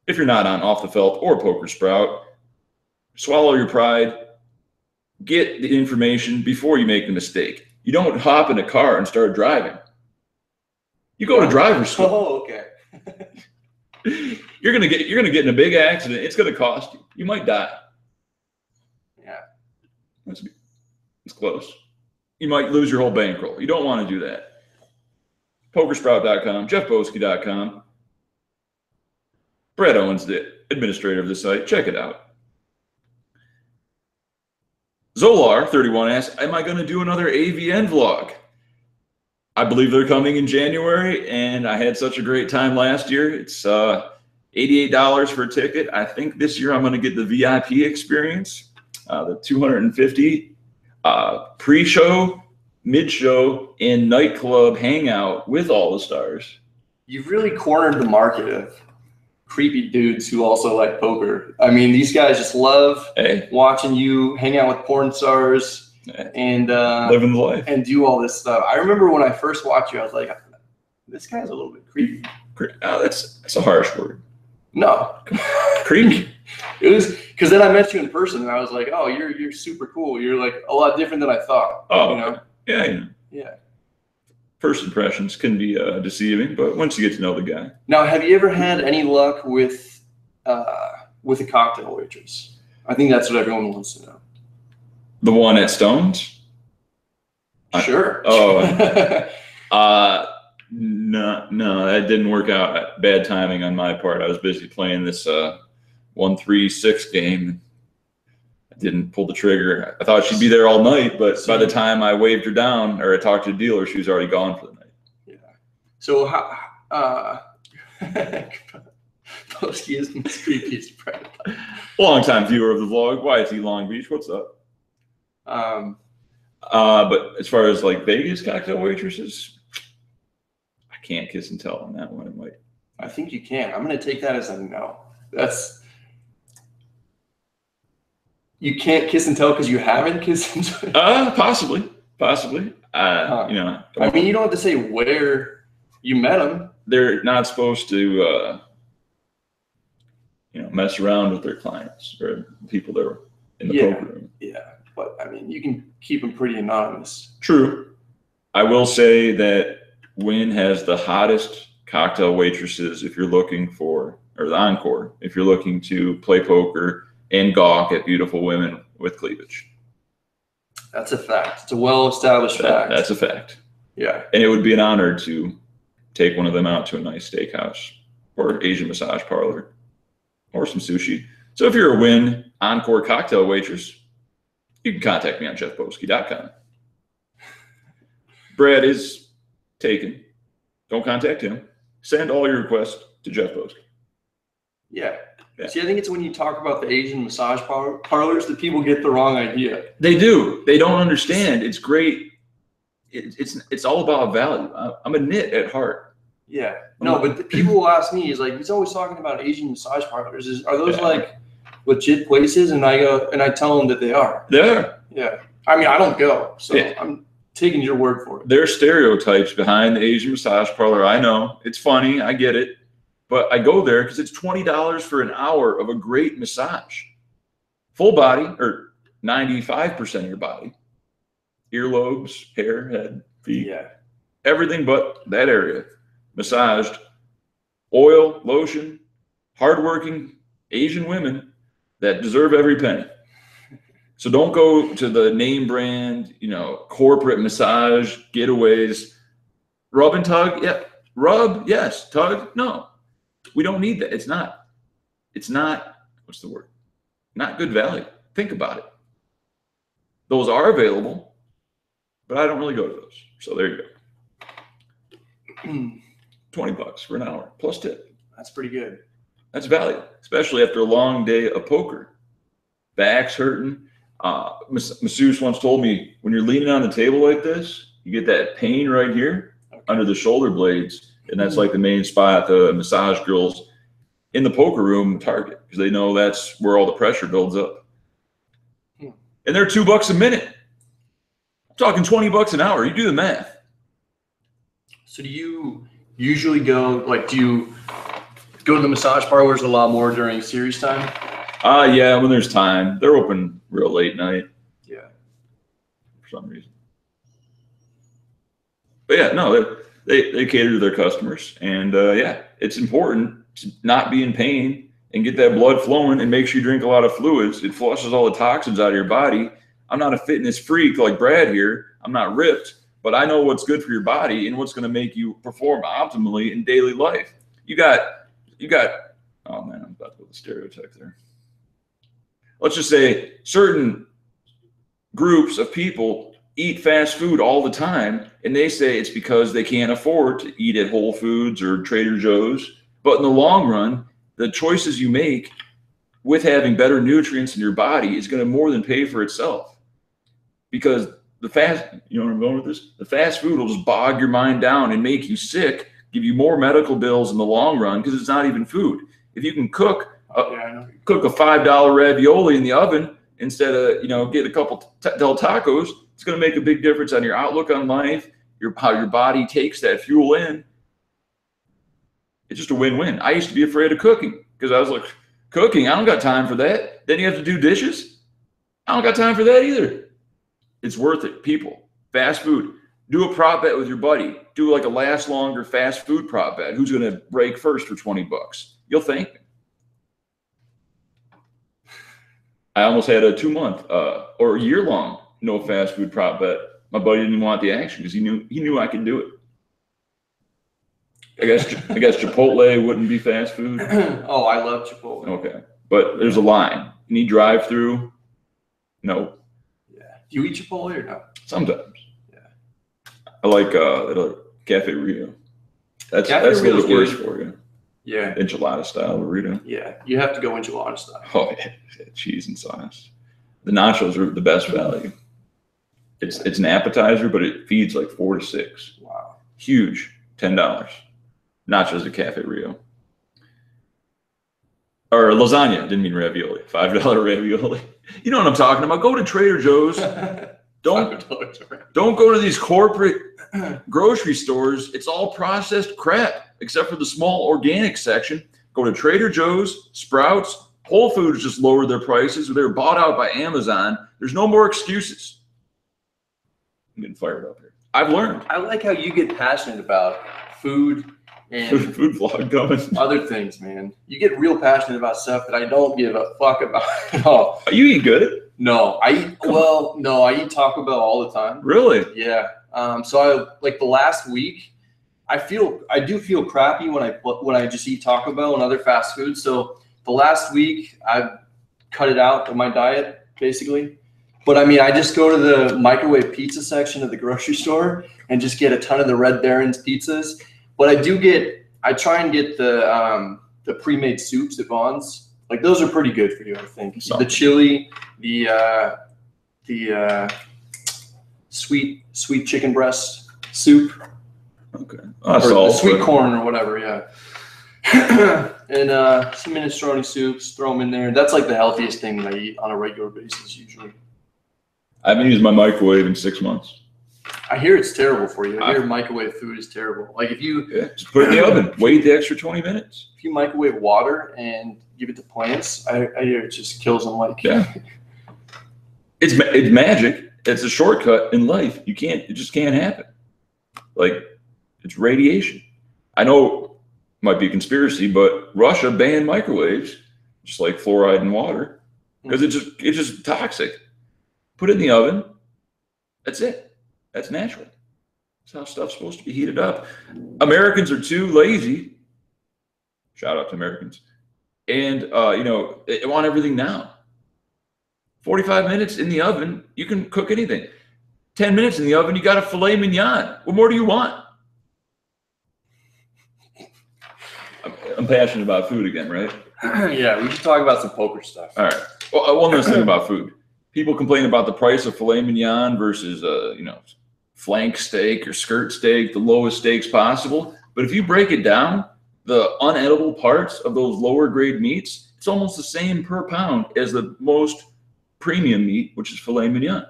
If you're not on Off the Felt or Poker Sprout, swallow your pride. Get the information before you make the mistake. You don't hop in a car and start driving. You go to driver's school. Oh, okay. You're gonna get in a big accident. It's gonna cost you. You might die. Yeah. It's close. You might lose your whole bankroll. You don't want to do that. PokerSprout.com, JeffBoski.com. Brett Owens, the administrator of the site. Check it out. Zolar31 asks, am I going to do another AVN vlog? I believe they're coming in January, and I had such a great time last year. It's $88 for a ticket. I think this year I'm going to get the VIP experience, the $250 pre-show, mid-show, and nightclub hangout with all the stars. You've really cornered the market of creepy dudes who also like poker. I mean, these guys just love watching you hang out with porn stars and living the life and do all this stuff. I remember when I first watched you, I was like, this guy's a little bit creepy. Oh, that's a harsh word. No. Creepy. It was because then I met you in person and I was like, oh, you're super cool. You're like a lot different than I thought. Oh, Yeah. First impressions can be deceiving, but once you get to know the guy. Now, have you ever had any luck with a cocktail waitress? I think that's what everyone wants to know. The one at Stone's? Sure. No. No, that didn't work out. Bad timing on my part. I was busy playing this 1-3-6 game. I didn't pull the trigger. I thought she'd be there all night, but by the time I waved her down or I talked to the dealer, she was already gone for the night. Yeah. So how? Posty is the creepiest friend. Long-time viewer of the vlog. YT Long Beach. What's up? But as far as like Vegas cocktail waitresses, I can't kiss and tell on that one. I think you can. I'm going to take that as a no. You can't kiss and tell because you haven't kissed and tell? Possibly. You know. I mean, you don't have to say where you met them. They're not supposed to, mess around with their clients or people that are in the poker room. Yeah, but I mean, you can keep them pretty anonymous. True. I will say that Wynn has the hottest cocktail waitresses if you're looking for, or the Encore, if you're looking to play poker and gawk at beautiful women with cleavage. That's a fact. It's a well-established fact. That's a fact. Yeah. And it would be an honor to take one of them out to a nice steakhouse or Asian massage parlor or some sushi. So if you're a Wynn Encore cocktail waitress, you can contact me on jeffboski.com. Brad is taken. Don't contact him. Send all your requests to Jeff Boski. Yeah. See, I think it's when you talk about the Asian massage parlors that people get the wrong idea. They do. They don't understand. It's great. It's all about value. I'm a nit at heart. Yeah. No, but the people will ask me, he's always talking about Asian massage parlors. Are those like legit places? And I tell them that they are. They are. Yeah. I mean, I don't go, so I'm taking your word for it. There are stereotypes behind the Asian massage parlor. I know. It's funny. I get it. But I go there because it's $20 for an hour of a great massage. Full body, or 95% of your body. Earlobes, hair, head, feet. Yeah. Everything but that area. Massaged. Oil, lotion, hardworking Asian women that deserve every penny. So don't go to the name brand, corporate massage, getaways. Rub and tug? Yeah. Rub, yes. Tug? No. We don't need that. It's not, what's the word? Not good value. Think about it. Those are available, but I don't really go to those. So there you go. $20 for an hour plus tip. That's pretty good. That's value, especially after a long day of poker. Back's hurting. Masseuse once told me, when you're leaning on the table like this, you get that pain right here under the shoulder blades. And that's like the main spot the massage girls in the poker room target because they know that's where all the pressure builds up. And they're $2 a minute. I'm talking $20 an hour. You do the math. So do you usually go, do you go to the massage parlors a lot more during series time? Yeah, when there's time. They're open real late night. Yeah. For some reason. But yeah, no, they cater to their customers. And it's important to not be in pain and get that blood flowing and make sure you drink a lot of fluids. It flushes all the toxins out of your body. I'm not a fitness freak like Brad here. I'm not ripped, but I know what's good for your body and what's going to make you perform optimally in daily life. You got, oh man, I'm about to put the stereotype there. Let's just say certain groups of people eat fast food all the time, and they say it's because they can't afford to eat at Whole Foods or Trader Joe's. But in the long run, the choices you make with having better nutrients in your body is going to more than pay for itself. Because the fast, you know where I'm going with this? The fast food will just bog your mind down and make you sick, give you more medical bills in the long run because it's not even food. If you can cook a $5 ravioli in the oven instead of, get a couple Del Tacos, it's going to make a big difference on your outlook on life, how your body takes that fuel in. It's just a win-win. I used to be afraid of cooking because I was like, cooking, I don't got time for that. Then you have to do dishes. I don't got time for that either. It's worth it. People, fast food, do a prop bet with your buddy. Do like a last longer fast food prop bet. Who's going to break first for $20? You'll thank me. I almost had a 2-month or a year-long no fast food prop bet. My buddy didn't want the action because he knew I could do it. I guess Chipotle wouldn't be fast food. Oh, I love Chipotle. Okay, but there's a line. You need drive-through? No. Yeah. Do you eat Chipotle or no? Sometimes. Yeah. I like Cafe Rio. That's a little bit worse for you. Yeah. Enchilada style burrito. Yeah, you have to go enchilada style. Oh yeah, cheese and sauce. The nachos are the best value. It's an appetizer, but it feeds like 4 to 6. Wow. Huge. $10. Nachos at Cafe Rio. Or lasagna. Didn't mean ravioli. $5 ravioli. You know what I'm talking about. Go to Trader Joe's. Don't go to these corporate grocery stores. It's all processed crap, except for the small organic section. Go to Trader Joe's, Sprouts, Whole Foods just lowered their prices. They were bought out by Amazon. There's no more excuses. I'm getting fired up here. I've learned. I like how you get passionate about food and food vlog going. Other things, man. You get real passionate about stuff that I don't give a fuck about at all. You eat good? No, I eat Taco Bell all the time. Really? Yeah. So the last week, I do feel crappy when I just eat Taco Bell and other fast food. So the last week I've cut it out of my diet basically. But I mean, I just go to the microwave pizza section of the grocery store and just get a ton of the Red Baron's pizzas. But I try and get the pre-made soups at Vaughn's. Like those are pretty good for you, I think. The chili, the sweet chicken breast soup. Okay. Or the sweet corn or whatever, yeah. And some minestrone soups, throw them in there. That's like the healthiest thing that I eat on a regular basis usually. I haven't used my microwave in 6 months. I hear it's terrible for you. I hear microwave food is terrible. Like if you just put it in the oven, wait the extra 20 minutes. If you microwave water and give it to plants, I hear it just kills them. Like it's magic. It's a shortcut in life. It just can't happen. Like it's radiation. I know it might be a conspiracy, but Russia banned microwaves, just like fluoride in water, because it's just toxic. Put it in the oven. That's it. That's natural. That's how stuff's supposed to be heated up. Americans are too lazy. Shout out to Americans. And, they want everything now. 45 minutes in the oven, you can cook anything. 10 minutes in the oven, you got a filet mignon. What more do you want? I'm passionate about food again, right? Yeah, we should talk about some poker stuff. All right. Well, one last thing about food. People complain about the price of filet mignon versus, flank steak or skirt steak, the lowest steaks possible. But if you break it down, the unedible parts of those lower grade meats, it's almost the same per pound as the most premium meat, which is filet mignon.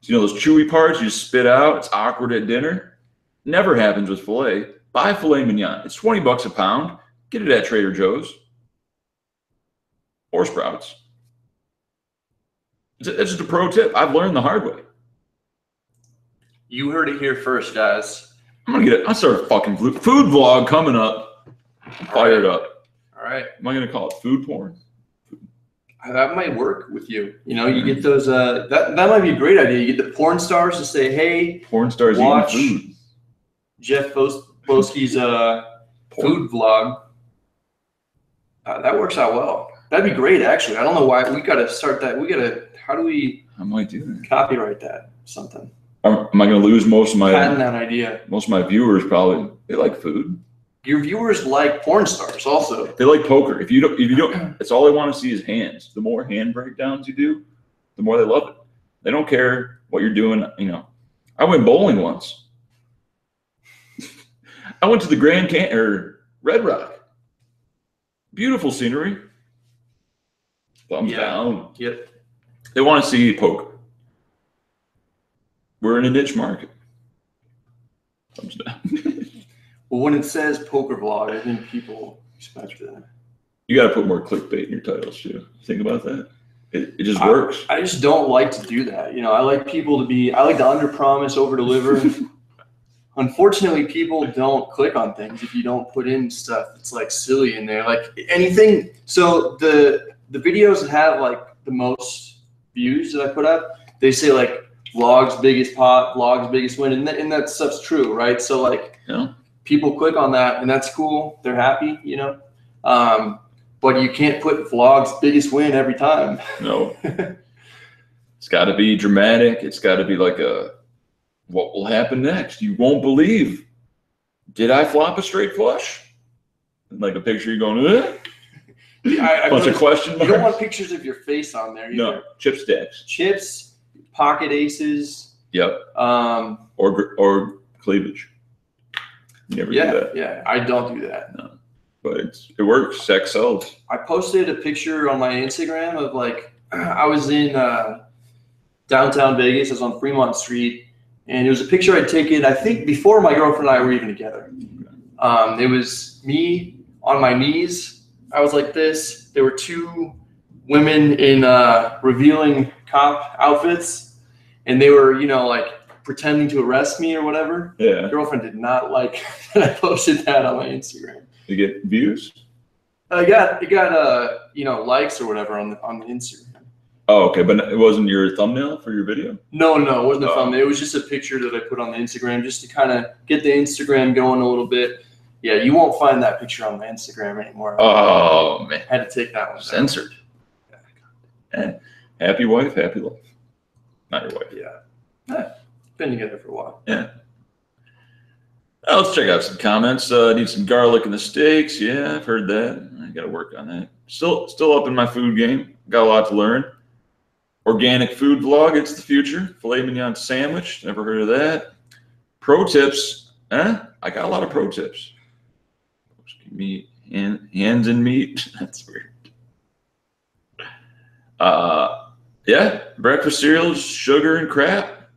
So, those chewy parts you just spit out. It's awkward at dinner. Never happens with filet. Buy filet mignon. It's $20 a pound. Get it at Trader Joe's or Sprouts. That's just a pro tip. I've learned the hard way. You heard it here first, guys. I'll start a fucking food vlog coming up. Fired up. All right. Am I gonna call it food porn? That might work with you. You get those. That might be a great idea. You get the porn stars to say, "Hey, porn stars watch eating food." Jeff Boski's food vlog." That works out well. That'd be great, actually. I don't know why we got to start that. How do we? I might do that. Copyright that something. Am I going to lose most of my? Patent that idea. Most of my viewers probably they like food. Your viewers like porn stars also. They like poker. If you don't, it's all they want to see is hands. The more hand breakdowns you do, the more they love it. They don't care what you're doing. I went bowling once. I went to the Red Rock. Beautiful scenery. Thumbs down. Yep. They want to see poker. We're in a niche market. Thumbs down. Well, when it says poker vlog, I think people expect that. You got to put more clickbait in your titles too. Think about that. It just works. I just don't like to do that. I like people to I like to under-promise, over-deliver. Unfortunately, people don't click on things if you don't put in stuff that's like silly in there. Like anything. So the videos that have like the most views that I put up, they say like vlog's biggest pot, vlog's biggest win, and that stuff's true, right? So like people click on that, and that's cool. They're happy, you know. But you can't put vlogs biggest win every time. No. It's got to be dramatic. It's got to be like what will happen next? You won't believe. Did I flop a straight flush? Like a picture you're going, bunch of question marks. You don't want pictures of your face on there either. No, chip stacks. Chips, pocket aces. Yep. Or cleavage. You never do that. Yeah, I don't do that. No. But it works. Sex sells. I posted a picture on my Instagram of like, I was in downtown Vegas. I was on Fremont Street, and it was a picture I'd taken, I think, before my girlfriend and I were even together. It was me on my knees. I was like this. There were two women in revealing cop outfits, and they were, you know, like pretending to arrest me or whatever. Yeah. My girlfriend did not like that I posted that on my Instagram. You get views? It got you know, likes or whatever on the Instagram. Oh, okay, but it wasn't your thumbnail for your video? No, it wasn't a thumbnail. It was just a picture that I put on the Instagram just to kind of get the Instagram going a little bit. Yeah, you won't find that picture on my Instagram anymore. Oh, man. I had to take that one censored. And happy wife, happy life. Not your wife. Yeah. Been together for a while. Yeah. Let's check out some comments. Need some garlic in the steaks. Yeah, I've heard that. I got to work on that. Still up in my food game. Got a lot to learn. Organic food vlog. It's the future. Filet mignon sandwich. Never heard of that. Pro tips. I got a lot of pro tips. Meat, hands in meat. That's weird. Yeah, breakfast cereals, sugar and crap.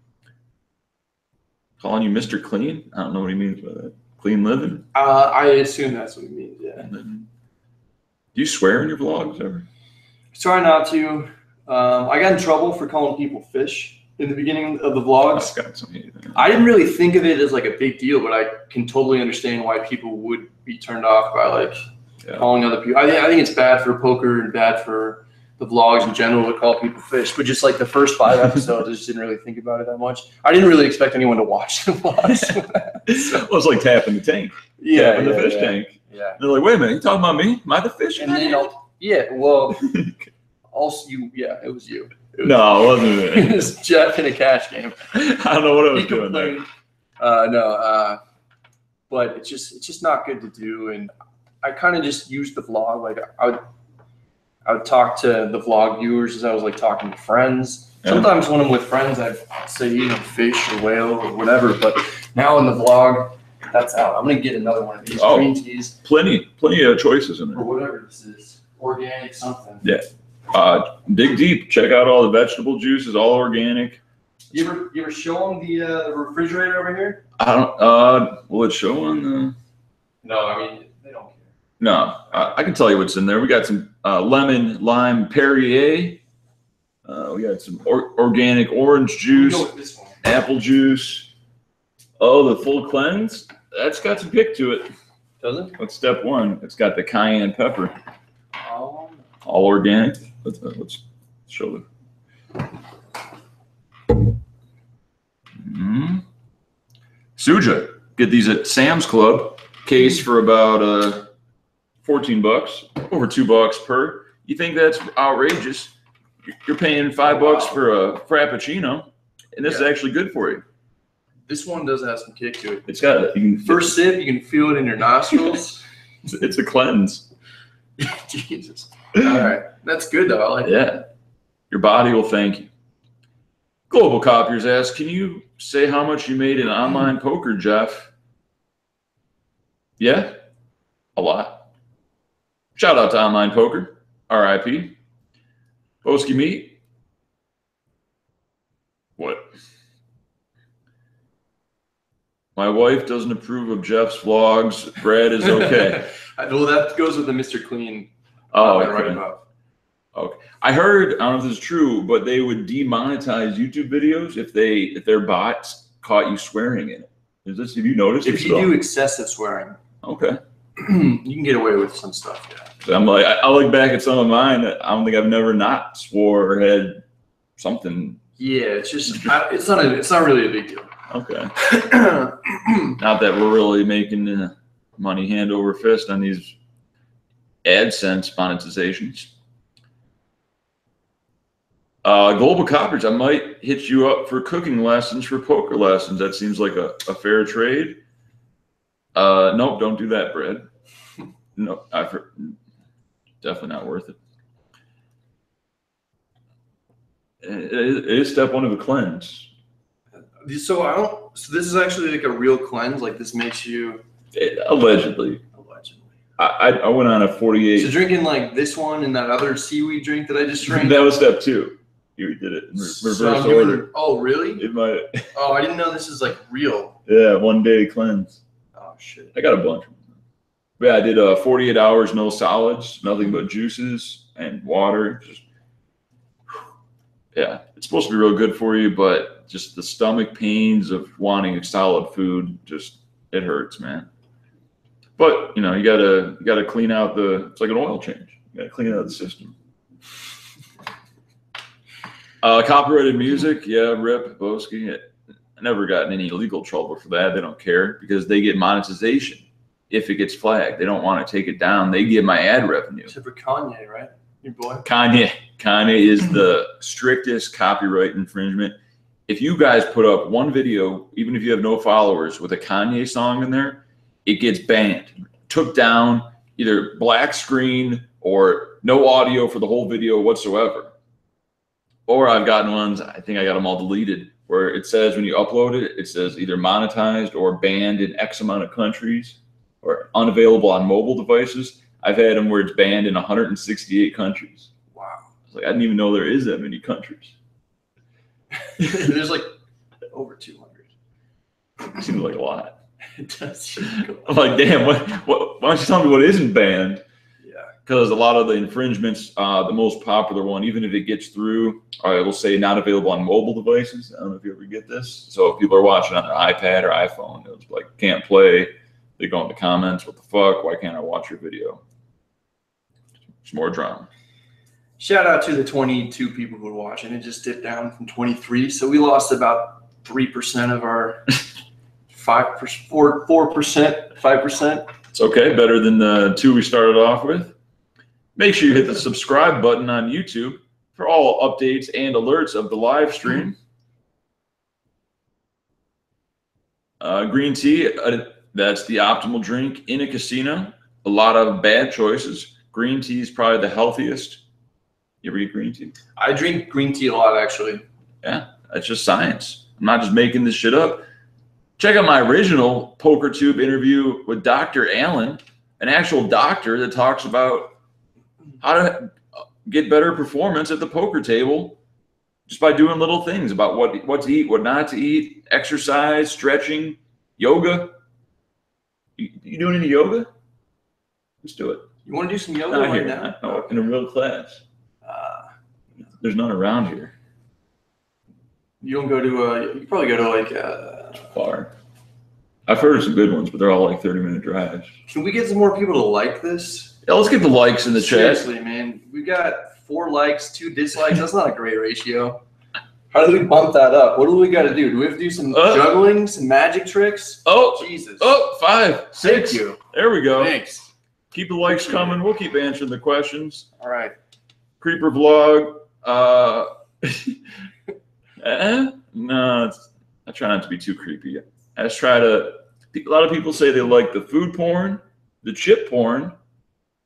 Calling you Mr. Clean. I don't know what he means by that. Clean living. I assume that's what he means. Yeah. Do you swear in your vlogs ever? Try not to. I got in trouble for calling people fish in the beginning of the vlogs. I didn't really think of it as like a big deal, but I can totally understand why people would be turned off by like calling other people. I think it's bad for poker and bad for the vlogs in general to call people fish. But just like the first 5 episodes, I just didn't really think about it that much. I didn't really expect anyone to watch the vlogs. So. Well, it's like tapping the tank. Yeah, tapping the fish tank. Yeah. They're like, wait a minute, you talking about me? Am I the fish? And then, well, also it was you. No, it wasn't me. It was Jeff in a cash game. I don't know what I was doing there. But it's just not good to do. And I kind of just used the vlog. Like I would talk to the vlog viewers as I was like talking to friends. Yeah. Sometimes when I'm with friends, I'd say, you know, fish or whale or whatever. But now in the vlog, that's out. I'm gonna get another one of these green teas. Plenty of choices in there. Or whatever this is, organic something. Yeah. Dig deep. Check out all the vegetable juices, all organic. You ever show them the refrigerator over here? I don't. Will it show on the? No, I mean they don't care. No, I can tell you what's in there. We got some lemon, lime, Perrier. We got some organic orange juice, apple juice. Oh, the full cleanse. That's got some kick to it. Does it? That's step 1. It's got the cayenne pepper. Oh. All organic. Let's show them. Suja. Get these at Sam's Club. Case for about $14, over $2 per. You think that's outrageous? You're paying $5 for a Frappuccino, and this is actually good for you. This one does have some kick to it. It's got first sip, you can feel it in your nostrils. It's a cleanse. Jesus. All right, that's good though. I like that. Your body will thank you. Global Copiers asks, can you say how much you made in online poker, Jeff? Yeah, a lot. Shout out to online poker, RIP. Boski Meat. What? My wife doesn't approve of Jeff's vlogs. Brad is okay. Well, that goes with the Mr. Clean. Oh, okay. Right above. Okay. I heard, I don't know if this is true, but they would demonetize YouTube videos if their bots caught you swearing in it. Have you noticed? If you do excessive swearing. Okay. You can get away with some stuff, yeah. So I'm like, I look back at some of mine. I don't think I've never not swore or had something. Yeah, it's just, it's not really a big deal. Okay. Not that we're really making money hand over fist on these AdSense monetizations. Global Coppers, I might hit you up for cooking lessons for poker lessons. That seems like a fair trade. Nope, don't do that, Brad. No, definitely not worth it. It is step one of a cleanse. So this is actually like a real cleanse. Like this makes you allegedly. I went on a 48. So drinking like this one and that other seaweed drink that I just drank. That was step 2. You did it in reverse order. Oh really? It might. Oh, I didn't know this is like real. Yeah, 1 day cleanse. Oh shit. I got a bunch. But yeah, I did 48 hours, no solids, nothing but juices and water. Just yeah, it's supposed to be real good for you, but just the stomach pains of wanting solid food, just it hurts, man. But you know, you gotta clean out it's like an oil change. You gotta clean out the system. Copyrighted music, yeah, rip Boski. I never got in any legal trouble for that. They don't care because they get monetization if it gets flagged. They don't want to take it down. They get my ad revenue. Except for Kanye, right? Your boy. Kanye is the strictest copyright infringement. If you guys put up one video, even if you have no followers, with a Kanye song in there, it gets banned, took down, either black screen or no audio for the whole video whatsoever. Or I've gotten ones, I think I got them all deleted, where it says when you upload it, it says either monetized or banned in X amount of countries or unavailable on mobile devices. I've had them where it's banned in 168 countries. Wow. I was like, I didn't even know there is that many countries. There's like over 200. It seems like a lot. It does. I'm like, damn, why don't you tell me what isn't banned? Yeah. Because a lot of the infringements, the most popular one, even if it gets through, it will say not available on mobile devices. I don't know if you ever get this. So if people are watching on their iPad or iPhone, it's like, can't play. They go in the comments, what the fuck? Why can't I watch your video? It's more drama. Shout out to the 22 people who are watching. It just dipped down from 23. So we lost about 3% of our 5%. It's okay. Better than the 2 we started off with. Make sure you hit the subscribe button on YouTube for all updates and alerts of the live stream. Green tea, that's the optimal drink in a casino. A lot of bad choices. Green tea is probably the healthiest. You ever eat green tea? I drink green tea a lot, actually. Yeah, that's just science. I'm not just making this shit up. Check out my original PokerTube interview with Dr. Allen, an actual doctor that talks about how to get better performance at the poker table just by doing little things about what to eat, what not to eat, exercise, stretching, yoga. You doing any yoga? Let's do it. You want to do some yoga right now? No, in a real class. There's none around here. You don't go to you probably go to like far. I've heard of some good ones, but they're all like 30-minute drives. Can we get some more people to like this? Yeah, let's get the likes in the chat. Seriously, man. We got 4 likes, 2 dislikes. That's not a great ratio. How do we bump that up? What do we got to do? Do we have to do some juggling, some magic tricks? Oh, Jesus. Oh, 5, 6. Thank you. There we go. Thanks. Keep the likes coming. We'll keep answering the questions. All right. Creeper vlog. No, I try not to be too creepy. I just try to. A lot of people say they like the food porn, the chip porn,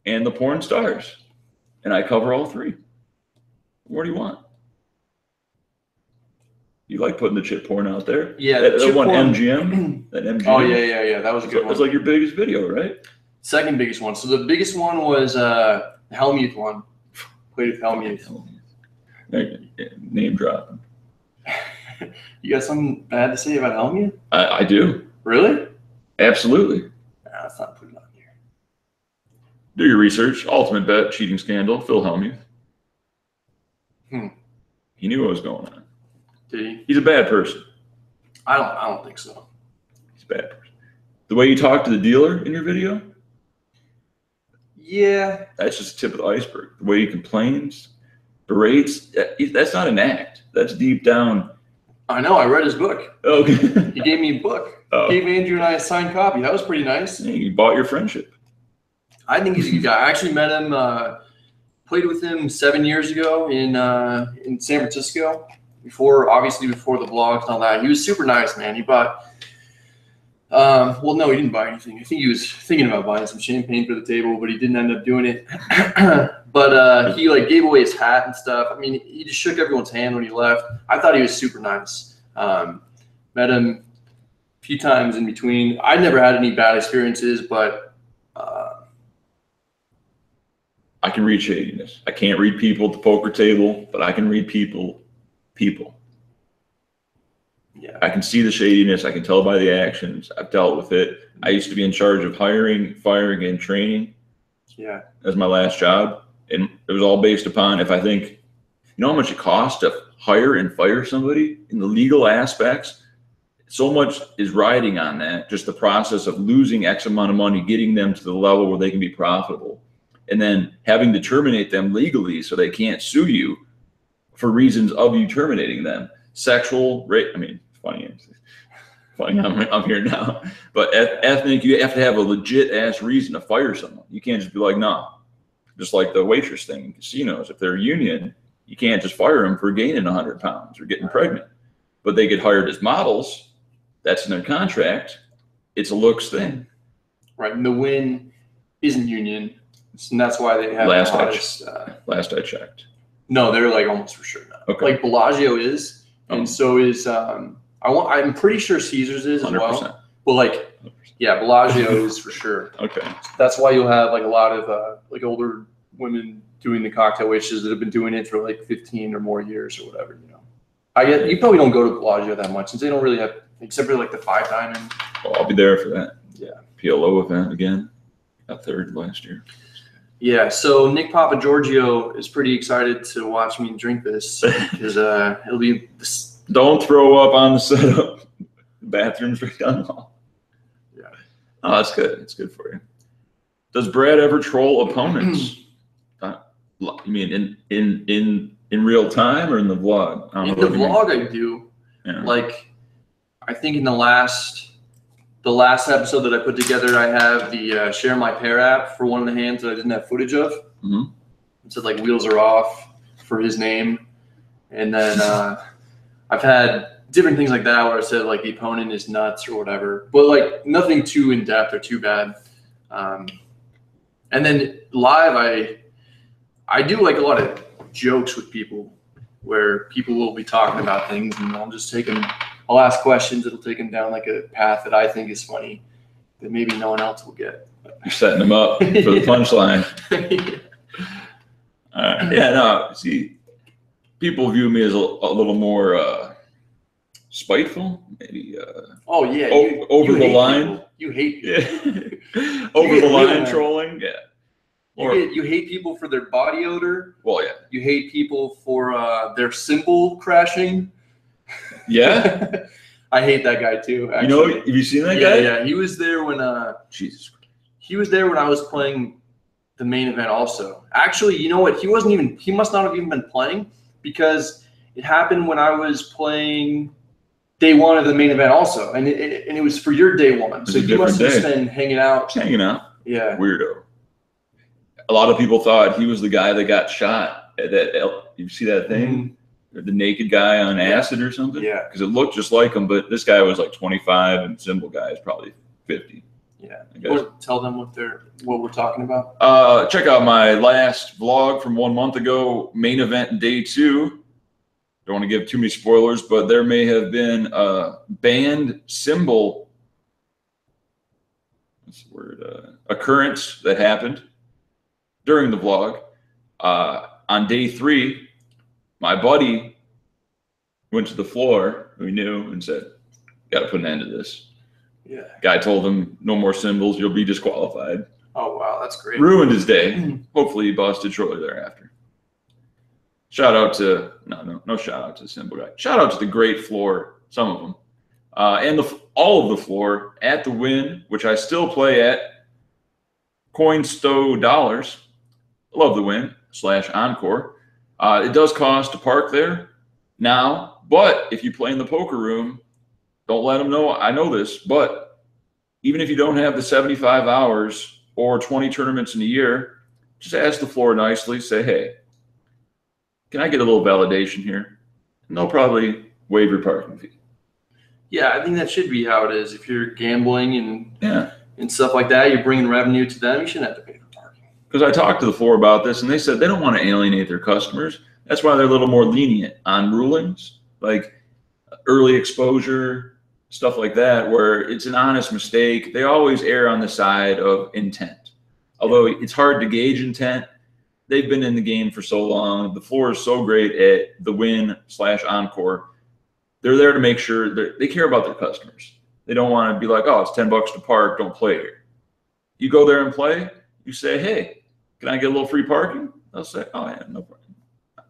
and the porn stars, and I cover all 3. What do you want? You like putting the chip porn out there? Yeah, that one porn. MGM. That MGM. Oh yeah. That was a good one. It was like your biggest video, right? Second biggest one. So the biggest one was the Hellmuth one. Played with Hellmuth. Name dropping. You got something bad to say about Hellmuth? I do. Really? Absolutely. Nah, let's not put it on here. Do your research. Ultimate bet, cheating scandal, Phil Hellmuth. He knew what was going on. Did he? He's a bad person. I don't think so. He's a bad person. The way you talk to the dealer in your video? Yeah. That's just the tip of the iceberg. The way he complains, berates, that's not an act. That's deep down I know. I read his book. Okay. He gave me a book. Oh. Gave Andrew and I a signed copy. That was pretty nice. Yeah, you bought your friendship. I think he's a good guy. I actually met him, played with him 7 years ago in San Francisco. Before the vlogs and all that. He was super nice, man. He bought. Well, no, he didn't buy anything. I think he was thinking about buying some champagne for the table, but he didn't end up doing it. But he like gave away his hat and stuff. I mean, he just shook everyone's hand when he left. I thought he was super nice. Met him a few times in between. I never had any bad experiences, but I can read shadiness. I can't read people at the poker table, but I can read people. Yeah, I can see the shadiness. I can tell by the actions. I've dealt with it. I used to be in charge of hiring, firing, and training. Yeah, as my last job, and it was all based upon if I think, you know how much it costs to hire and fire somebody in the legal aspects. So much is riding on that. Just the process of losing X amount of money, getting them to the level where they can be profitable, and then having to terminate them legally so they can't sue you for reasons of you terminating them. Sexual rape. I mean, funny. I'm here now, but ethnic. You have to have a legit ass reason to fire someone. You can't just be like, no. Just like the waitress thing in casinos. If they're union, you can't just fire them for gaining 100 pounds or getting pregnant. But they get hired as models. That's in their contract. It's a looks thing. right. And the Win isn't union, and that's why they have Last I checked. No, they're like almost for sure now. Okay. Like Bellagio is, and so is I'm pretty sure Caesars is as 100%. well. But like, 100%. Yeah, Bellagio is for sure. Okay. That's why you'll have like a lot of like older women doing the cocktail waitresses that have been doing it for like 15 or more years or whatever. You know, I get you probably don't go to Bellagio that much since they don't really have except for like the 5 Diamond. Well, I'll be there for that. Yeah. PLO event again. Got third last year. Yeah, so Nick Papagiorgio is pretty excited to watch me drink this because it'll be. Don't throw up on the setup. Bathrooms right down the hall. Yeah. Oh, that's good. It's good for you. Does Brad ever troll opponents? You mean in real time or in the vlog? In the vlog, I do. Yeah. Like, I think in the last episode that I put together, I have the Share My Pair app for one of the hands that I didn't have footage of. Mm-hmm. It said like wheels are off for his name. And then I've had different things like that where I said like the opponent is nuts or whatever, but like nothing too in depth or too bad. And then live, I do like a lot of jokes with people where people will be talking about things and I'll ask questions. It'll take them down like a path that I think is funny that maybe no one else will get. You're setting them up for the punchline. Yeah, no, see, people view me as a little more spiteful, maybe. Oh, yeah. Over the line. People. You hate people. Yeah. Over the line trolling, yeah. You hate people for their body odor. Well, yeah. You hate people for their cymbal crashing. Yeah. I hate that guy too. Actually. You know, have you seen that guy? Yeah. He was there when Jesus Christ. He was there when I was playing the main event also. Actually, you know what? He must not have even been playing because it happened when I was playing day one of the main event also. And it was for your day one. So he must have just been hanging out. Just hanging out. Yeah. Weirdo. A lot of people thought he was the guy that got shot at that. You see that thing? Mm-hmm. The naked guy on acid or something? Yeah. Because it looked just like him, but this guy was like 25 and Symbol guy is probably 50. Yeah. Tell them what we're talking about. Check out my last vlog from 1 month ago, main event day 2. Don't want to give too many spoilers, but there may have been a banned Symbol occurrence that happened during the vlog. On day 3, my buddy went to the floor, who we knew, and said, got to put an end to this. Yeah. Guy told him, no more symbols, you'll be disqualified. Oh, wow, that's great. Ruined his day. Hopefully he busted shortly thereafter. Shout out to, no shout out to the Symbol guy. Shout out to the great floor, some of them. And all of the floor at the Win, which I still play at Coinstow Dollars. Love the Win /Encore. It does cost to park there now, But if you play in the poker room, don't let them know I know this, but even if you don't have the 75 hours or 20 tournaments in a year, just ask the floor nicely, say, hey, can I get a little validation here? And they'll probably waive your parking fee. Yeah, I think that should be how it is. If you're gambling and stuff like that, you're bringing revenue to them, you shouldn't have to pay for parking. Because I talked to the floor about this, and they said they don't want to alienate their customers. That's why they're a little more lenient on rulings, like early exposure, stuff like that, where it's an honest mistake. They always err on the side of intent. Although it's hard to gauge intent, they've been in the game for so long. The floor is so great at the win/encore. They're there to make sure that they care about their customers. They don't want to be like, oh, it's $10 to park, don't play here. You go there and play, you say, hey, can I get a little free parking? They'll say, oh, yeah, no problem.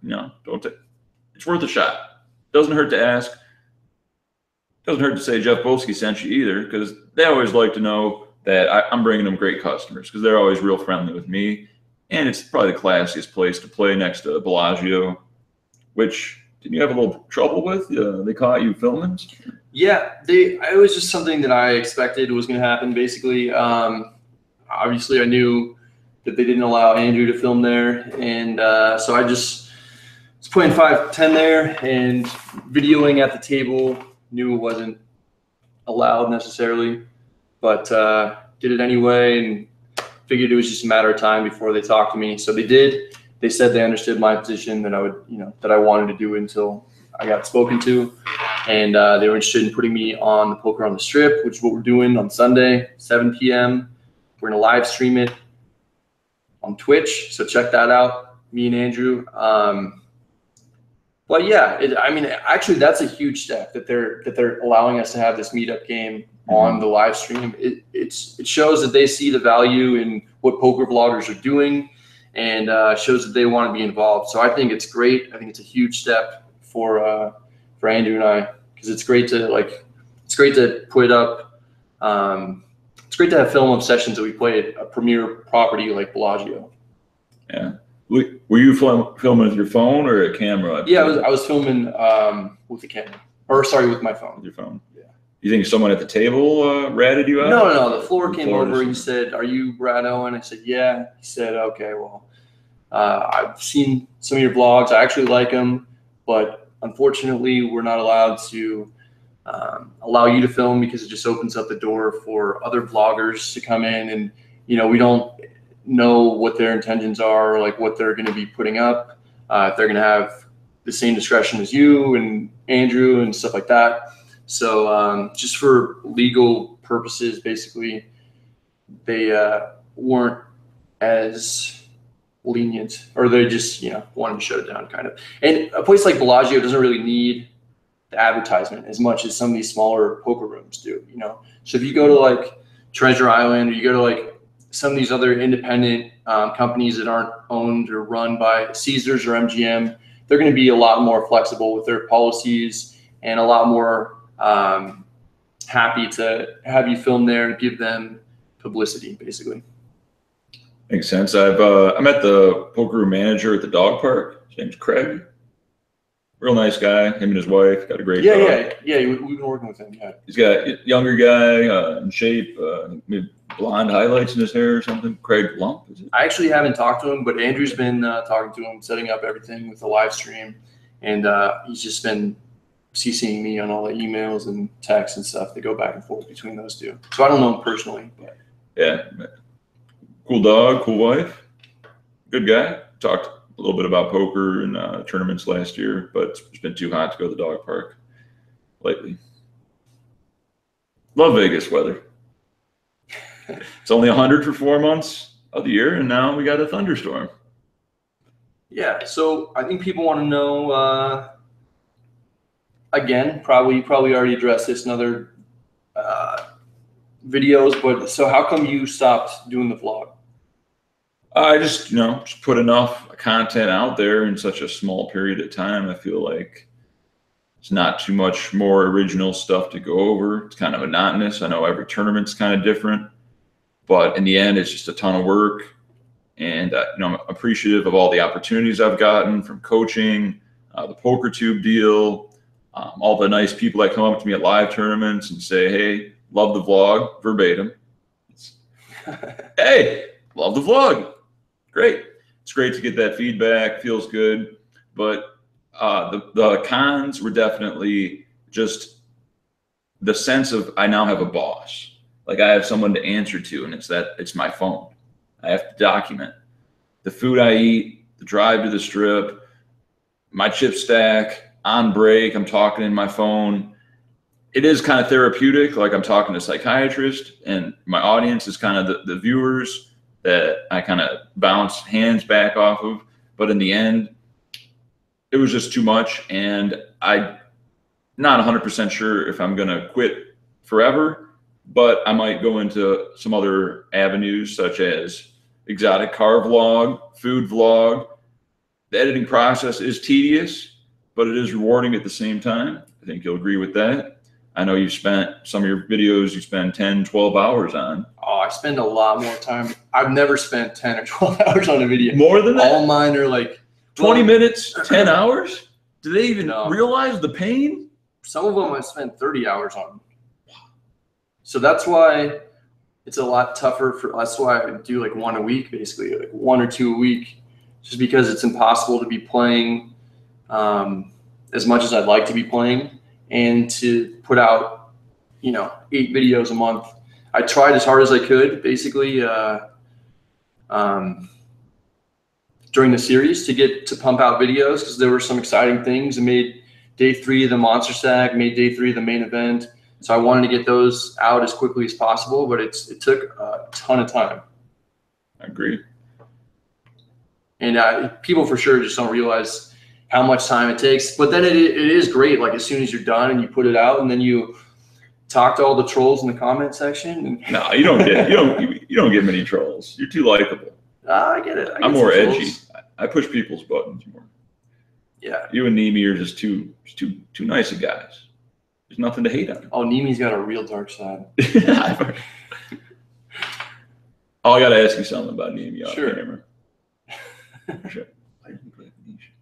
No, don't take it. It's worth a shot. Doesn't hurt to ask. Doesn't hurt to say Jeff Bolsky sent you either, because they always like to know that I'm bringing them great customers, because they're always real friendly with me. And it's probably the classiest place to play next to Bellagio, which didn't you have a little trouble with? They caught you filming? Yeah, it was just something that I expected was going to happen, basically. Obviously, I knew that they didn't allow Andrew to film there, and so I just was playing 5-10 there and videoing at the table. Knew it wasn't allowed necessarily, but did it anyway and figured it was just a matter of time before they talked to me. So they did. They said they understood my position, that I would, that I wanted to do it until I got spoken to, and they were interested in putting me on the Poker on the Strip, which is what we're doing on Sunday, 7 p.m. We're gonna live stream it on Twitch, so check that out. Me and Andrew. But yeah, actually, that's a huge step that they're allowing us to have this meetup game on the live stream. It shows that they see the value in what poker vloggers are doing, and shows that they want to be involved. So I think it's great. I think it's a huge step for Andrew and I, because it's great to put up. It's great to have film of sessions that we play at a premier property like Bellagio. Yeah. Were you filming with your phone or a camera? Yeah, I was filming with the camera, with my phone. With your phone. Yeah. You think someone at the table ratted you out? No. The floor came over. He said, "Are you Brad Owen?" I said, "Yeah." He said, "Okay, well, I've seen some of your vlogs. I actually like them, but unfortunately, we're not allowed to allow you to film because it just opens up the door for other vloggers to come in, and we don't know what their intentions are, like what they're going to be putting up, if they're going to have the same discretion as you and Andrew and stuff like that. So just for legal purposes, basically, they weren't as lenient, or they just wanted to shut it down, kind of. And a place like Bellagio doesn't really need the advertisement as much as some of these smaller poker rooms do. So if you go to like Treasure Island, or you go to like some of these other independent companies that aren't owned or run by Caesars or MGM, they're going to be a lot more flexible with their policies and a lot more happy to have you film there and give them publicity, basically. Makes sense. I met the poker room manager at the dog park. His name's Craig. Real nice guy. Him and his wife got a great dog. Yeah. We've been working with him. Yeah. He's got a younger guy in shape, maybe blonde highlights in his hair or something. Craig Lump, is it? I actually haven't talked to him, but Andrew's been talking to him, setting up everything with the live stream, and he's just been CCing me on all the emails and texts and stuff that go back and forth between those two. So I don't know him personally, but yeah, cool dog, cool wife, good guy. Talked a little bit about poker and tournaments last year, but it's been too hot to go to the dog park lately. Love Vegas weather. It's only 100 for 4 months of the year, and now we got a thunderstorm. Yeah, so I think people want to know, again, probably already addressed this in other videos, but so how come you stopped doing the vlog? I just, just put enough content out there in such a small period of time. I feel like it's not too much more original stuff to go over. It's kind of monotonous. I know every tournament's kind of different, but in the end, it's just a ton of work. And, I'm appreciative of all the opportunities I've gotten from coaching, the PokerTube deal, all the nice people that come up to me at live tournaments and say, hey, love the vlog, verbatim. Hey, love the vlog. Great. It's great to get that feedback. Feels good. But the cons were definitely just the sense of I now have a boss. Like I have someone to answer to, and it's my phone. I have to document the food I eat, the drive to the strip, my chip stack, on break, I'm talking in my phone. It is kind of therapeutic, like I'm talking to a psychiatrist, and my audience is kind of the viewers that I kind of bounce hands back off of. But in the end, it was just too much, and I'm not 100% sure if I'm going to quit forever, but I might go into some other avenues such as exotic car vlog, food vlog. The editing process is tedious, but it is rewarding at the same time. I think you'll agree with that. I know you've spent some of your videos, you spend 10, 12 hours on. Oh, I spend a lot more time. I've never spent 10 or 12 hours on a video. More than that? All mine are like 20 minutes, 10 hours? Do they even realize the pain? Some of them I spent 30 hours on. So that's why it's a lot tougher that's why I do like one a week, basically, like 1 or 2 a week, just because it's impossible to be playing as much as I'd like to be playing and to put out, 8 videos a month. I tried as hard as I could, basically, during the series to pump out videos, because there were some exciting things. I made day 3 of the Monster Sack, made day 3 of the main event. So I wanted to get those out as quickly as possible, but it took a ton of time. I agree. And people for sure just don't realize how much time it takes. But then it is great. Like as soon as you're done and you put it out, and then you talk to all the trolls in the comment section. And no, you don't get many trolls. You're too likable. I get it. I'm more edgy. I push people's buttons more. Yeah. You and Nemi are just too nice of guys. There's nothing to hate on. Oh, Nemi's got a real dark side. Oh, I got to ask you something about Nemi off Sure. camera. Sure. Why doesn't he play Venetian?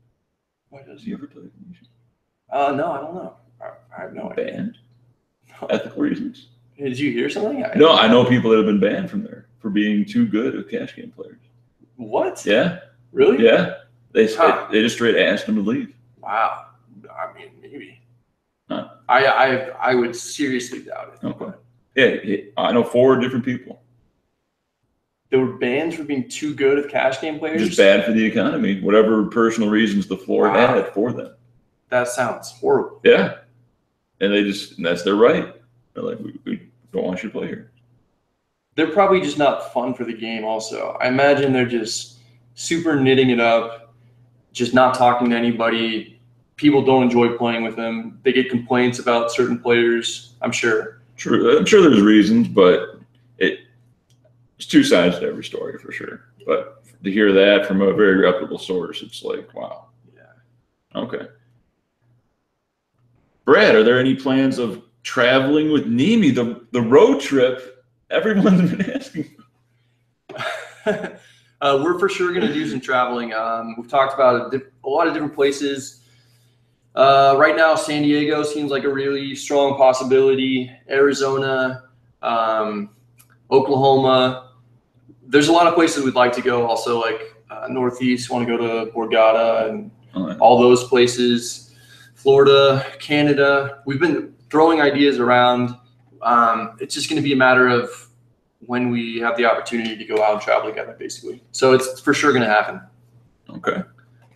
Why does he ever play Venetian? No, I don't know. I have no idea. Banned? Ethical reasons? Did you hear something? No, I know people that have been banned from there for being too good at cash game players. What? Yeah. Really? Yeah. They just straight asked them to leave. Wow. I mean, maybe. Huh. I would seriously doubt it. Okay. Yeah, I know 4 different people. They were banned for being too good of cash game players? Just bad for the economy. Whatever personal reasons the floor had for them. That sounds horrible. Yeah. And that's their right. They're like, we don't want you to play here. They're probably just not fun for the game also. I imagine they're just super knitting it up, just not talking to anybody. People don't enjoy playing with them. They get complaints about certain players, I'm sure. True. I'm sure there's reasons, but it's 2 sides to every story for sure. But to hear that from a very reputable source, it's like, wow. Yeah. Okay. Brad, are there any plans of traveling with Nemi, the road trip everyone's been asking? We're for sure going to do some traveling. We've talked about a lot of different places. Right now, San Diego seems like a really strong possibility. Arizona, Oklahoma. There's a lot of places we'd like to go. Also, like Northeast, want to go to Borgata and all those places. Florida, Canada. We've been throwing ideas around. It's just going to be a matter of when we have the opportunity to go out and travel together, basically. So it's for sure going to happen. Okay.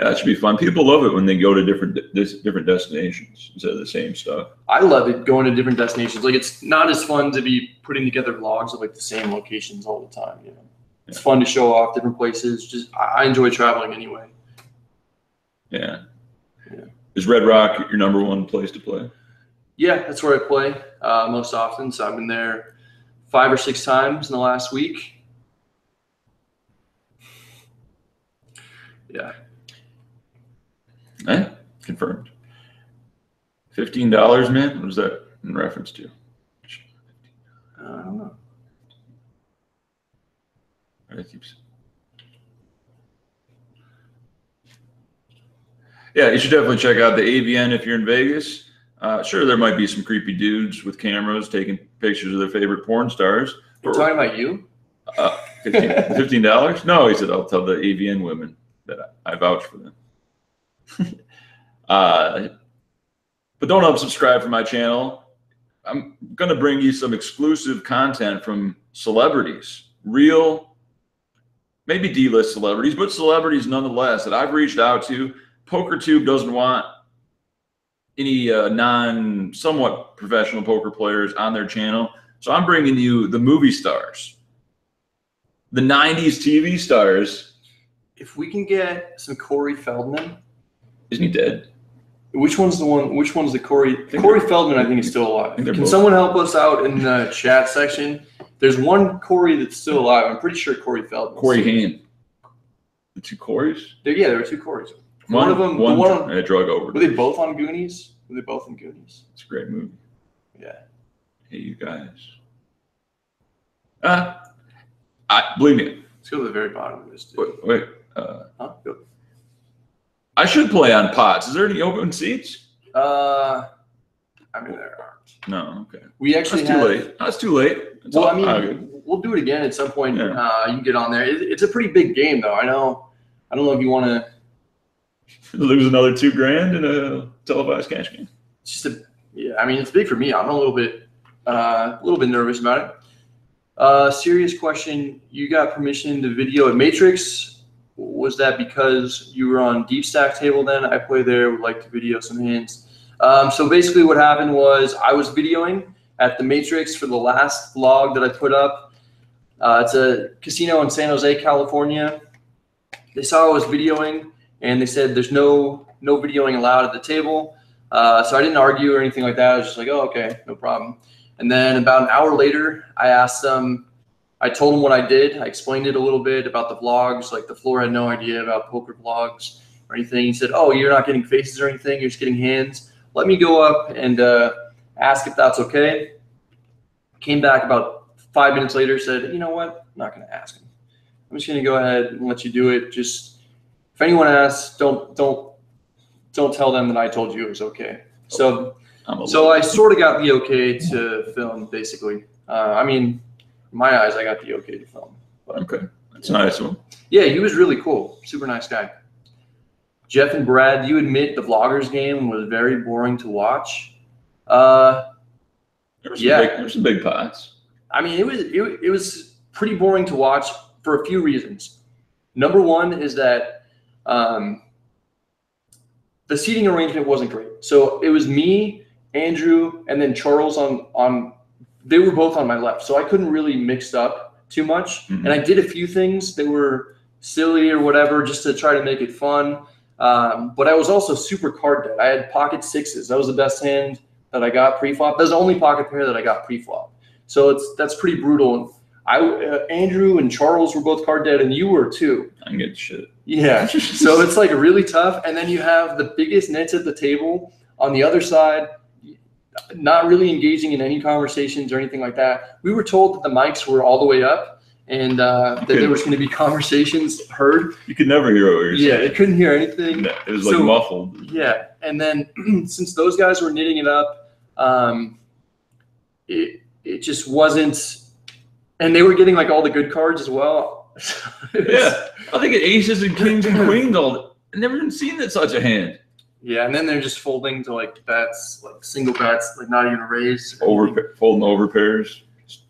Yeah, that should be fun. People love it when they go to different destinations instead of the same stuff. I love it going to different destinations. Like it's not as fun to be putting together vlogs of like the same locations all the time. It's fun to show off different places. I enjoy traveling anyway. Yeah. Is Red Rock your #1 place to play? Yeah, that's where I play most often. So I've been there 5 or 6 times in the last week. Yeah. Confirmed. $15, man? What is that in reference to? I don't know. Yeah, you should definitely check out the AVN if you're in Vegas. Sure, there might be some creepy dudes with cameras taking pictures of their favorite porn stars. You're talking about you? $15? No, he said, I'll tell the AVN women that I vouch for them. But don't unsubscribe from my channel. I'm going to bring you some exclusive content from celebrities, real, maybe D-list celebrities, but celebrities nonetheless that I've reached out to. PokerTube doesn't want any somewhat professional poker players on their channel. So I'm bringing you the movie stars, the 90s TV stars. If we can get some Corey Feldman. Isn't he dead? Which one's the Corey? Corey Feldman, I think, is still alive. Can someone help us out in the chat section? There's one Corey that's still alive. I'm pretty sure Corey Feldman. Corey Haim. The two Corys? Yeah, there were two Corys. One of them, one a drug overdose. Were they both on Goonies? Were they both in Goonies? It's a great movie. Yeah. Hey, you guys. Believe me. Let's go to the very bottom of this. Wait. Go. I should play on pots. Is there any open seats? I mean, there aren't. No. Okay. We actually That's too late. That's too late. It's well, I mean, we'll do it again at some point. Yeah. You can get on there. It's a pretty big game, though. I don't know if you want to lose another $2,000 in a televised cash game. It's just yeah. I mean, it's big for me. I'm a little bit nervous about it. Serious question. You got permission to video at Matrix. Was that because you were on Deep Stack table then? I play there, would like to video some hands. So basically what happened was I was videoing at the Matrix for the last vlog that I put up. It's a casino in San Jose, California. They saw I was videoing and they said there's no videoing allowed at the table. So I didn't argue or anything like that. I was just like, oh, okay, no problem. And then about an hour later, I asked them, I told him what I did. I explained it a little bit about the vlogs. Like the floor had no idea about poker vlogs or anything. He said, oh, you're not getting faces or anything. You're just getting hands. Let me go up and ask if that's okay. Came back about 5 minutes later, said, you know what? I'm not going to ask him. I'm just going to go ahead and let you do it. Just if anyone asks, don't tell them that I told you it was okay. So I sort of got the okay to film, basically. I mean, in my eyes, I got the okay to film. But, okay, that's nice one. Yeah, he was really cool. Super nice guy. Jeff and Brad, you admit the vloggers game was very boring to watch. There were some big pots. I mean, it was pretty boring to watch for a few reasons. Number one is that the seating arrangement wasn't great. So it was me, Andrew, and then Charles on they were both on my left. So I couldn't really mix up too much. Mm-hmm. And I did a few things that were silly or whatever just to try to make it fun. But I was also super card dead. I had pocket sixes. That was the best hand that I got pre-flop. That's the only pocket pair that I got pre-flop. So that's pretty brutal. Andrew and Charles were both card dead, and you were too. I can get shit. Yeah. So it's like really tough. And then you have the biggest nits at the table on the other side, not really engaging in any conversations or anything like that. We were told that the mics were all the way up and that there was going to be conversations heard. You could never hear what you were saying. Yeah, it couldn't hear anything. No, it was like muffled. Yeah. And then since those guys were knitting it up, it just wasn't. And they were getting like all the good cards as well. Yeah. I think aces and kings and queens all. I've never even seen that such a hand. Yeah, and then they're just folding to like bets, like single bets, like not even raised. Folding over pairs.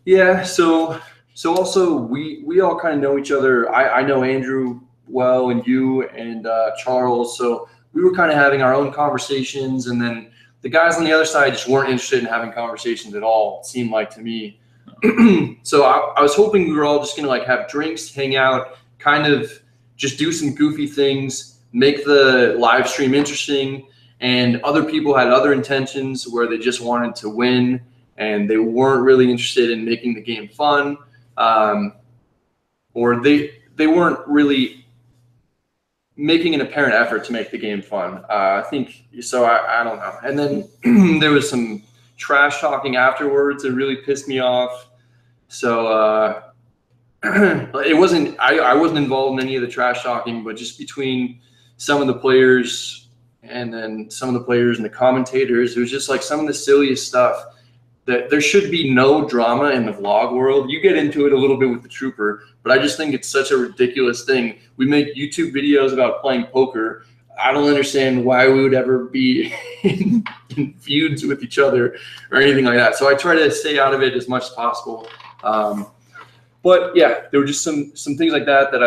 Yeah, so also we all kind of know each other. I know Andrew well and you and Charles. So we were kind of having our own conversations, and then the guys on the other side just weren't interested in having conversations at all, it seemed like to me. So I was hoping we were all just gonna like have drinks, hang out, kind of just do some goofy things, make the live stream interesting. And other people had other intentions where they just wanted to win and they weren't really interested in making the game fun, or they weren't really making an apparent effort to make the game fun. I think so. I don't know. And then there was some trash talking afterwards that really pissed me off. So it wasn't. I wasn't involved in any of the trash talking, but just between some of the players and then some of the players and the commentators. It was just like some of the silliest stuff. That there should be no drama in the vlog world. You get into it a little bit with the Trooper, but I just think it's such a ridiculous thing. We make YouTube videos about playing poker. I don't understand why we would ever be in feuds with each other or anything like that. So I try to stay out of it as much as possible. But yeah, there were just some things like that that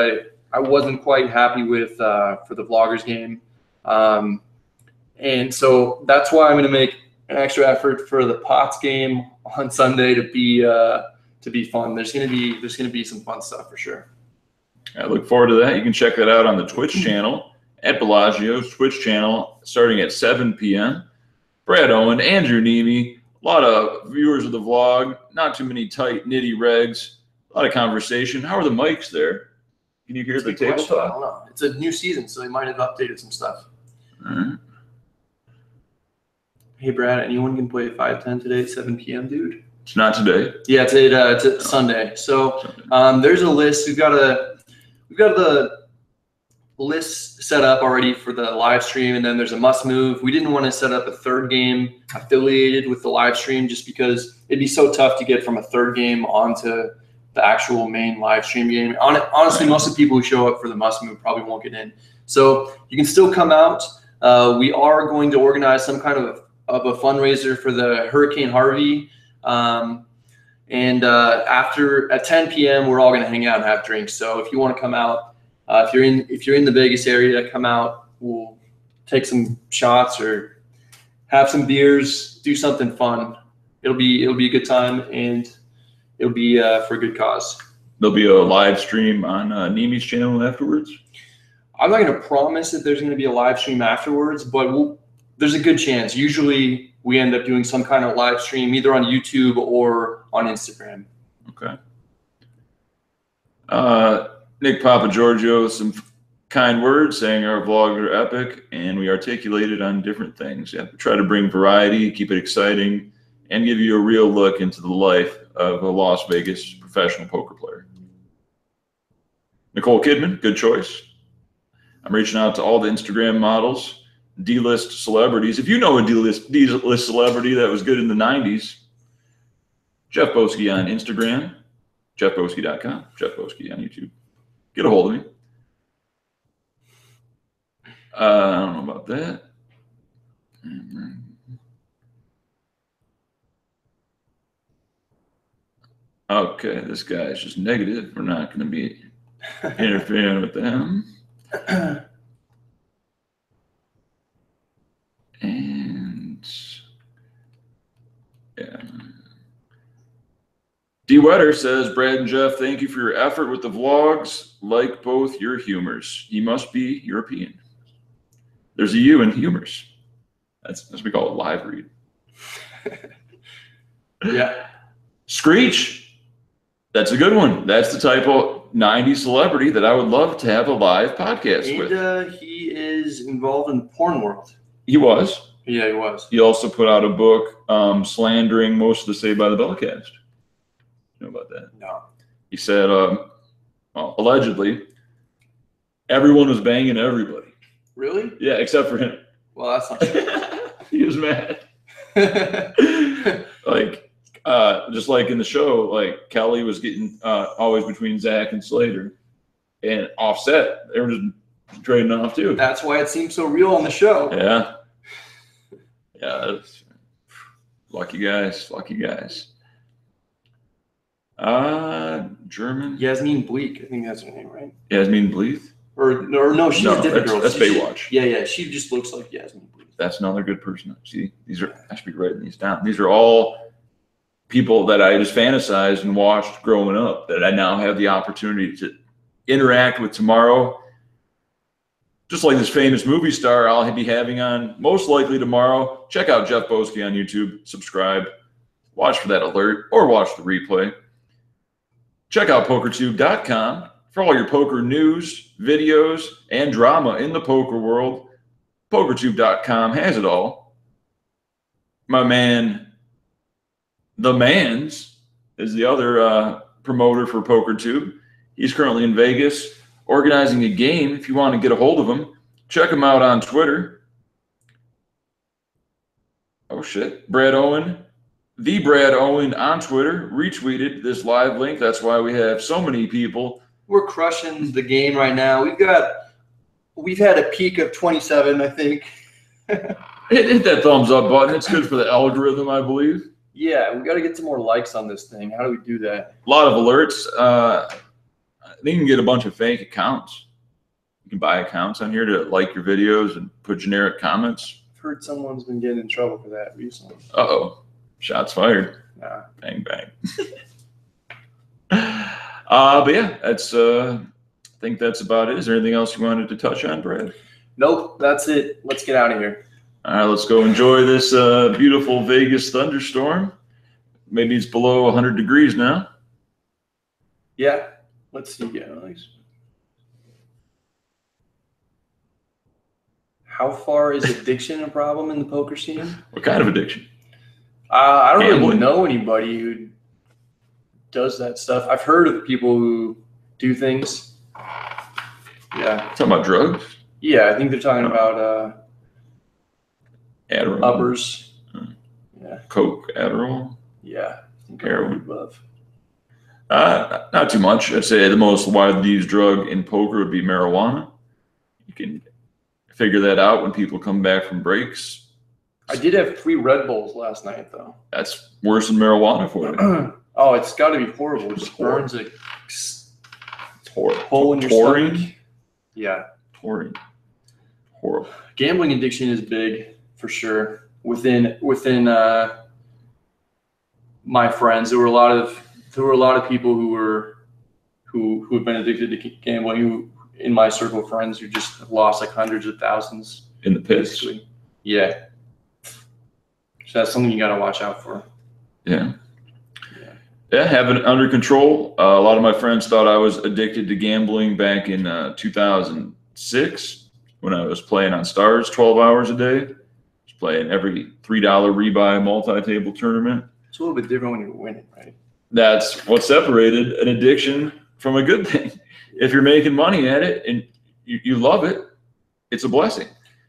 I wasn't quite happy with for the Vloggers game. And so that's why I'm going to make an extra effort for the Pots game on Sunday to be fun. There's gonna be some fun stuff for sure. I look forward to that. You can check that out on the Twitch channel at Bellagio's Twitch channel starting at 7 p.m. Brad Owen, Andrew Nemi, a lot of viewers of the vlog, not too many tight nitty regs, a lot of conversation. How are the mics there? Can you hear the table talk? I don't know. It's a new season, so they might have updated some stuff. All right. Hey Brad, anyone can play 5-10 today at 7 p.m., dude? It's not today. Yeah, it's Sunday. So there's a list. We've got the list set up already for the live stream, and then there's a must move. We didn't want to set up a third game affiliated with the live stream just because it'd be so tough to get from a third game onto the actual main live stream game. Honestly, most of the people who show up for the must move probably won't get in. So you can still come out. We are going to organize some kind of a fundraiser for the Hurricane Harvey. And after at 10 p.m. we're all going to hang out and have drinks. So if you want to come out, if you're in the Vegas area, come out. We'll take some shots or have some beers, do something fun. It'll be a good time, and it'll be for a good cause. There'll be a live stream on Nemi's channel afterwards. I'm not going to promise that there's going to be a live stream afterwards, but there's a good chance. Usually we end up doing some kind of live stream either on YouTube or on Instagram. Okay. Nick Papa Giorgio, some kind words saying our vlogs are epic and we articulated on different things. Yeah, we try to bring variety, keep it exciting, and give you a real look into the life of a Las Vegas professional poker player. Nicole Kidman, good choice. I'm reaching out to all the Instagram models, D-list celebrities. If you know a D-list celebrity that was good in the 90s, Jeff Boski on Instagram, jeffboski.com, Jeff Boski on YouTube. Get a hold of me. I don't know about that. Okay, this guy is just negative. We're not going to be interfering with them. And yeah. D. Wetter says, Brad and Jeff, thank you for your effort with the vlogs. Like both your humors. He must be European. There's a U in humors. That's what we call it, live read. Yeah. Screech. That's a good one. That's the type of 90s celebrity that I would love to have a live podcast with. And he is involved in the porn world. He was. Yeah, he was. He also put out a book slandering most of the Saved by the Bellcast. You know about that? No. He said, allegedly, everyone was banging everybody. Really? Yeah, except for him. Well, that's not true. He was mad. Just like in the show, like Kelly was getting always between Zach and Slater, and Offset, they were just trading off too. That's why it seems so real on the show. Yeah. Yeah. That's, lucky guys. Lucky guys. German. Yasmin Bleak, I think that's her name, right? Yasmin Bleak? Or no, she's a different girl. That's Baywatch. Yeah, she just looks like Yasmin Bleak. That's another good person. See, I should be writing these down. These are all people that I just fantasized and watched growing up that I now have the opportunity to interact with tomorrow. Just like this famous movie star I'll be having on most likely tomorrow. Check out Jeff Boski on YouTube. Subscribe. Watch for that alert or watch the replay. Check out PokerTube.com for all your poker news, videos, and drama in the poker world. PokerTube.com has it all. My man, The Mans, is the other promoter for PokerTube. He's currently in Vegas organizing a game. If you want to get a hold of him, check him out on Twitter Oh shit. Brad Owen, the Brad Owen on Twitter, retweeted this live link. That's why we have so many people. We're crushing the game right now. We've had a peak of 27, I think. Hit that thumbs up button. It's good for the algorithm, I believe. Yeah, we got to get some more likes on this thing. How do we do that? A lot of alerts. I think you can get a bunch of fake accounts. You can buy accounts on here to like your videos and put generic comments. I've heard someone's been getting in trouble for that recently. Uh-oh. Shots fired. Nah. Bang, bang. But yeah, that's I think that's about it. Is there anything else you wanted to touch on, Brad? Nope, that's it. Let's get out of here. All right, let's go enjoy this beautiful Vegas thunderstorm. Maybe it's below 100 degrees now. Yeah, let's see, guys. How far is addiction a problem in the poker scene? What kind of addiction? I don't really know anybody who does that stuff. I've heard of people who do things. Yeah. Talking about drugs? Yeah, I think they're talking about Adderall. uppers. Yeah. Coke, Adderall. Yeah. Heroin. Love. Not too much. I'd say the most widely used drug in poker would be marijuana. You can figure that out when people come back from breaks. I did have 3 Red Bulls last night, though. That's worse than marijuana for you. Oh, it's got to be horrible. It just burns a hole in your stomach. Yeah. Taurine. Horrible. Gambling addiction is big for sure. Within my friends, there were a lot of people who have been addicted to gambling. Who in my circle of friends who just have lost like hundreds of thousands in the pits. Basically. Yeah. So that's something you got to watch out for. Yeah. Yeah, have it under control. A lot of my friends thought I was addicted to gambling back in 2006 when I was playing on Stars 12 hours a day. I was playing every $3 rebuy multi-table tournament. It's a little bit different when you're winning, right? That's what separated an addiction from a good thing. If you're making money at it and you love it, it's a blessing.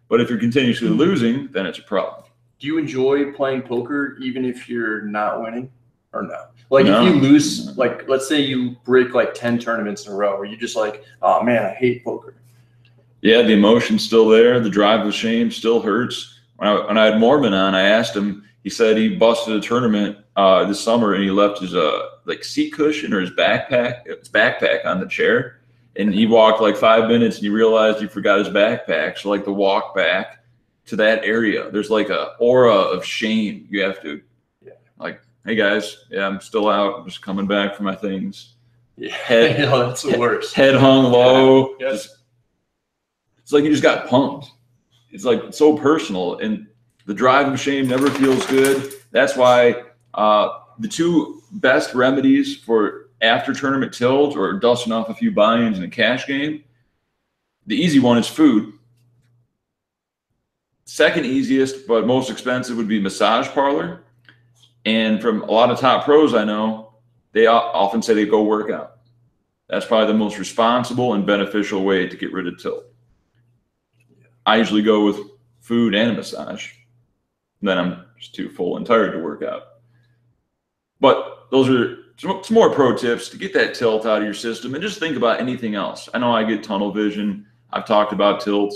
But if you're continuously losing, then it's a problem. Do you enjoy playing poker even if you're not winning or no? Like if you lose, like let's say you break like 10 tournaments in a row, are you just like, oh man, I hate poker? Yeah, the emotion's still there. The drive of shame still hurts. When I had Mormon on, I asked him, he said he busted a tournament this summer and he left his like seat cushion or his backpack on the chair. And he walked like 5 minutes and he realized he forgot his backpack. So like the walk back to that area, there's like a aura of shame. You have to like, hey guys, yeah, I'm still out. I'm just coming back for my things. Yeah, that's the worst. Head hung low. Yeah. It's like you just got punked. It's like so personal, and the drive of shame never feels good. That's why the 2 best remedies for after tournament tilt or dusting off a few buy-ins in a cash game, the easy one is food. Second easiest, but most expensive would be massage parlor. And from a lot of top pros I know, they often say they go work out. That's probably the most responsible and beneficial way to get rid of tilt. I usually go with food and a massage. Then I'm just too full and tired to work out. But those are some more pro tips to get that tilt out of your system and just think about anything else. I know I get tunnel vision. I've talked about tilt,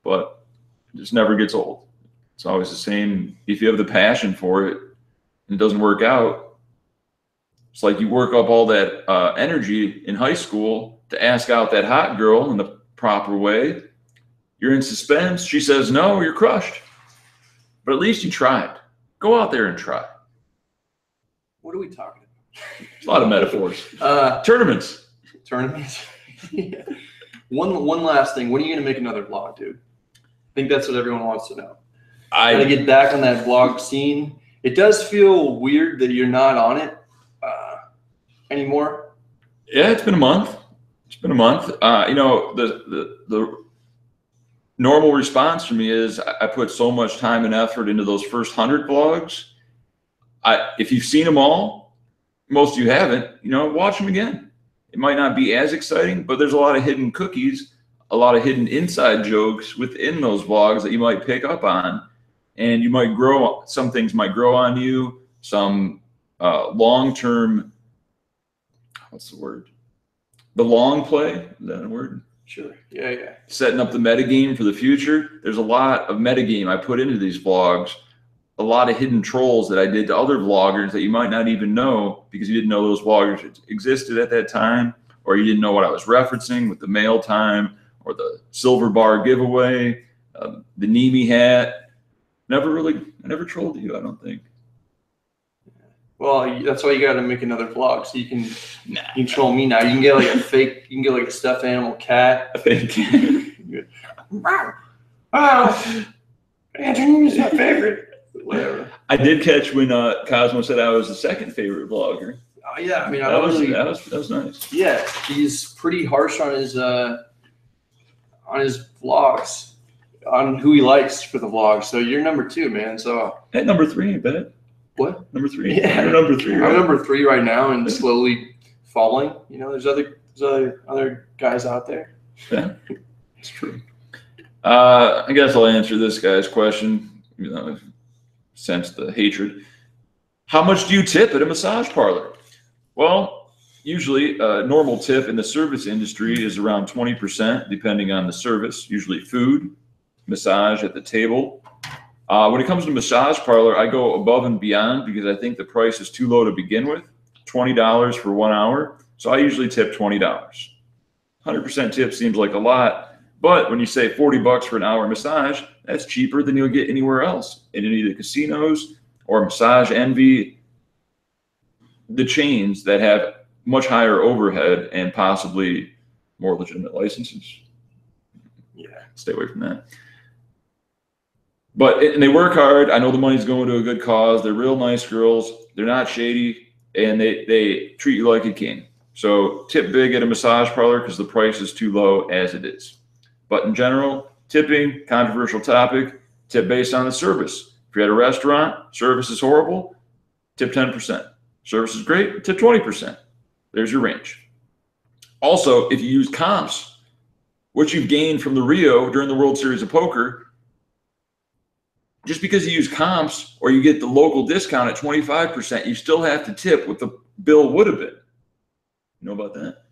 but it just never gets old. It's always the same. If you have the passion for it and it doesn't work out, it's like you work up all that energy in high school to ask out that hot girl in the proper way. You're in suspense. She says no, you're crushed. But at least you tried. Go out there and try. What are we talking about? There's a lot of metaphors. Tournaments. Tournaments. Yeah. One last thing. When are you going to make another vlog, dude? I think that's what everyone wants to know. I got to get back on that vlog scene. It does feel weird that you're not on it anymore. Yeah, it's been a month. It's been a month. You know, the normal response for me is I put so much time and effort into those first 100 vlogs. If you've seen them all, most of you haven't, you know, watch them again. It might not be as exciting, but there's a lot of hidden cookies, a lot of hidden inside jokes within those vlogs that you might pick up on. and you might grow. Some things might grow on you. Some long-term. What's the word? The long play. Is that a word? Sure. Yeah. Setting up the metagame for the future. There's a lot of metagame I put into these vlogs. A lot of hidden trolls that I did to other vloggers that you might not even know because you didn't know those vloggers existed at that time, or you didn't know what I was referencing with the mail time or the silver bar giveaway, the Nemi hat. I never trolled you, I don't think. Well, that's why you got to make another vlog so you can troll me now. You can get like a fake, you can get like a stuffed animal cat. A fake. Anthony is my favorite. Whatever. I did catch when Cosmo said I was the second favorite vlogger. Oh yeah, I mean, that was nice. Yeah, he's pretty harsh on his vlogs, on who he likes for the vlog. So you're number 2, man. So at number 3, I bet. What? Number 3. Yeah, you're number 3. Right? I'm number 3 right now, and slowly falling. You know, there's other guys out there. Yeah, it's true. I guess I'll answer this guy's question. You know, sense the hatred. How much do you tip at a massage parlor? Well, usually a normal tip in the service industry is around 20%, depending on the service, usually food, massage at the table. When it comes to massage parlor, I go above and beyond because I think the price is too low to begin with, $20 for 1 hour. So I usually tip $20. 100% tip seems like a lot, but when you say $40 for an hour massage, that's cheaper than you'll get anywhere else in any of the casinos or Massage Envy, the chains that have much higher overhead and possibly more legitimate licenses. Yeah, stay away from that. And they work hard. I know the money's going to a good cause. They're real nice girls. They're not shady, and they treat you like a king. So tip big at a massage parlor because the price is too low as it is. But in general, tipping, controversial topic, tip based on the service. If you're at a restaurant, service is horrible, tip 10%. Service is great, tip 20%. There's your range. Also, if you use comps, what you've gained from the Rio during the World Series of Poker, just because you use comps or you get the local discount at 25%, you still have to tip what the bill would have been. You know about that?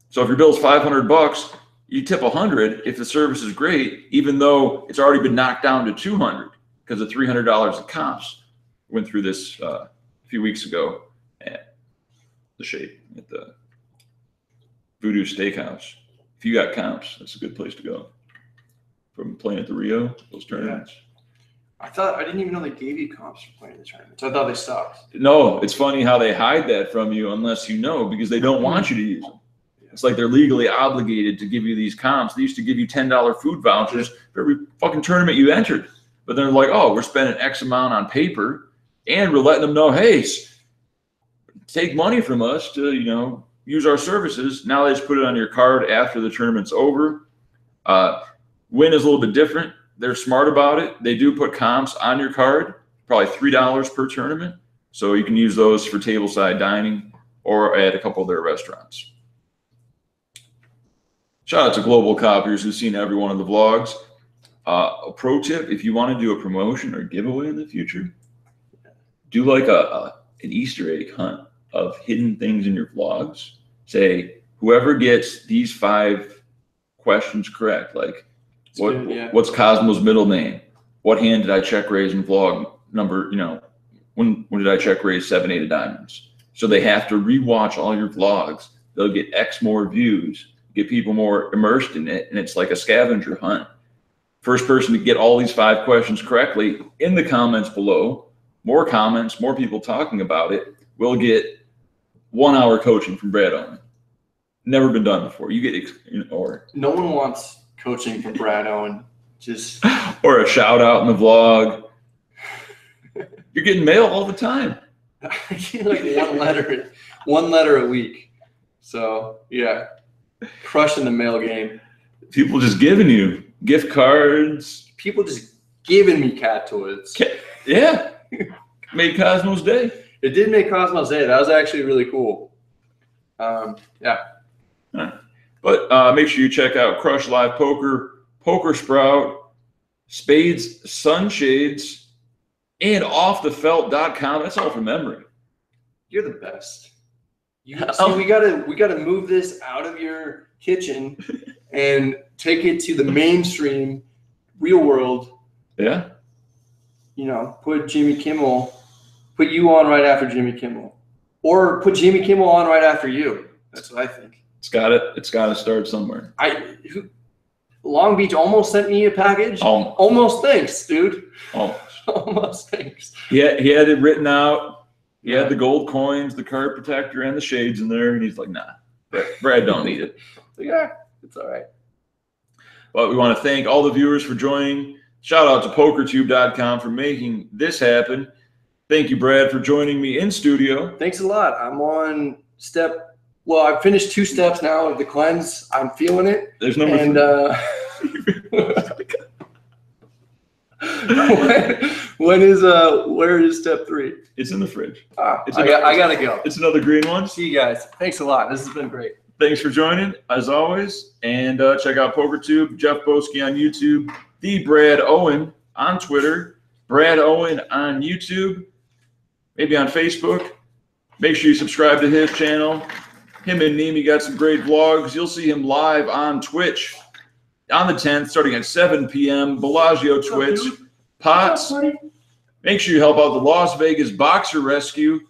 So if your bill's $500, you tip $100 if the service is great, even though it's already been knocked down to $200 because of $300 of comps. Went through this a few weeks ago at the Shape at the Voodoo Steakhouse. If you got comps, that's a good place to go. From playing at the Rio, those tournaments. Yeah. I didn't even know they gave you comps for playing the tournaments. I thought they stopped. No, it's funny how they hide that from you unless you know, because they don't want you to use them. It's like they're legally obligated to give you these comps. They used to give you $10 food vouchers for every fucking tournament you entered. But they're like, oh, we're spending X amount on paper, and we're letting them know, hey, take money from us to, you know, use our services. Now they just put it on your card after the tournament's over. Win is a little bit different. They're smart about it. They do put comps on your card, probably $3 per tournament. So you can use those for tableside dining or at a couple of their restaurants. Shout out to Global Copiers who's seen every one of the vlogs. A pro tip, if you want to do a promotion or giveaway in the future, do like an Easter egg hunt of hidden things in your vlogs. Say, whoever gets these 5 questions correct, like, what's Cosmo's middle name? What hand did I check raise in vlog number, you know, when did I check raise 7-8 of diamonds? So they have to rewatch all your vlogs. They'll get X more views, get people more immersed in it, and it's like a scavenger hunt. First person to get all these 5 questions correctly in the comments below, more comments, more people talking about it, will get 1 hour coaching from Brad Owen. Never been done before. You get, or no one wants coaching from Brad Owen, just or a shout out in the vlog. You're getting mail all the time. I get like one letter a week. So yeah, crushing the mail game. People just giving you gift cards. People just giving me cat toys. Yeah, made Cosmo's day. It did make Cosmo's day. That was actually really cool. Yeah. All right. But make sure you check out Crush Live Poker, Poker Sprout, Spades Sunshades, and offthefelt.com. That's all from memory. You're the best. See, we gotta move this out of your kitchen and take it to the mainstream, real world. Yeah. You know, put you on right after Jimmy Kimmel, or put Jimmy Kimmel on right after you. That's what I think. It's gotta start somewhere. Long Beach almost sent me a package. Almost, thanks, dude. Almost thanks. Yeah, he had it written out. He had the gold coins, the card protector, and the shades in there, and he's like, "Nah, Brad don't need it." Yeah, it's all right. But we want to thank all the viewers for joining. Shout out to PokerTube.com for making this happen. Thank you, Brad, for joining me in studio. Thanks a lot. I'm on I've finished 2 steps now of the cleanse. I'm feeling it. There's number 3. Where is step 3? It's in the fridge. I gotta go. It's another green one. See you guys. Thanks a lot. This has been great. Thanks for joining, as always. And check out PokerTube, Jeff Boski on YouTube, the Brad Owen on Twitter, Brad Owen on YouTube, maybe on Facebook. Make sure you subscribe to his channel. Him and Nemi got some great vlogs. You'll see him live on Twitch on the 10th, starting at 7 p.m. Bellagio Twitch. Pots. Make sure you help out the Las Vegas Boxer Rescue.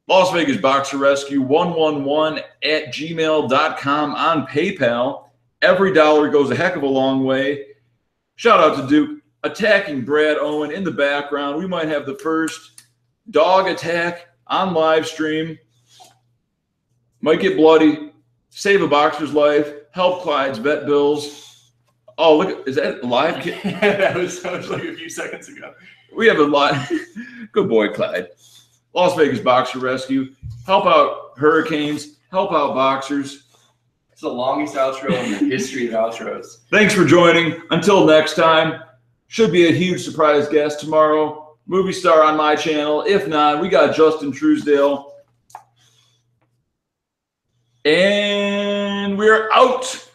Las Vegas Boxer Rescue 111@gmail.com on PayPal. Every dollar goes a heck of a long way. Shout out to Duke attacking Brad Owen in the background. We might have the first dog attack on live stream. Might get bloody. Save a boxer's life. Help Clyde's vet bills. Oh, look, is that live? Yeah, that was like a few seconds ago. We have a live. Good boy, Clyde. Las Vegas Boxer Rescue. Help out hurricanes. Help out boxers. It's the longest outro in the history of outros. Thanks for joining. Until next time. Should be a huge surprise guest tomorrow. Movie star on my channel. If not, we got Justin Truesdale. And we're out.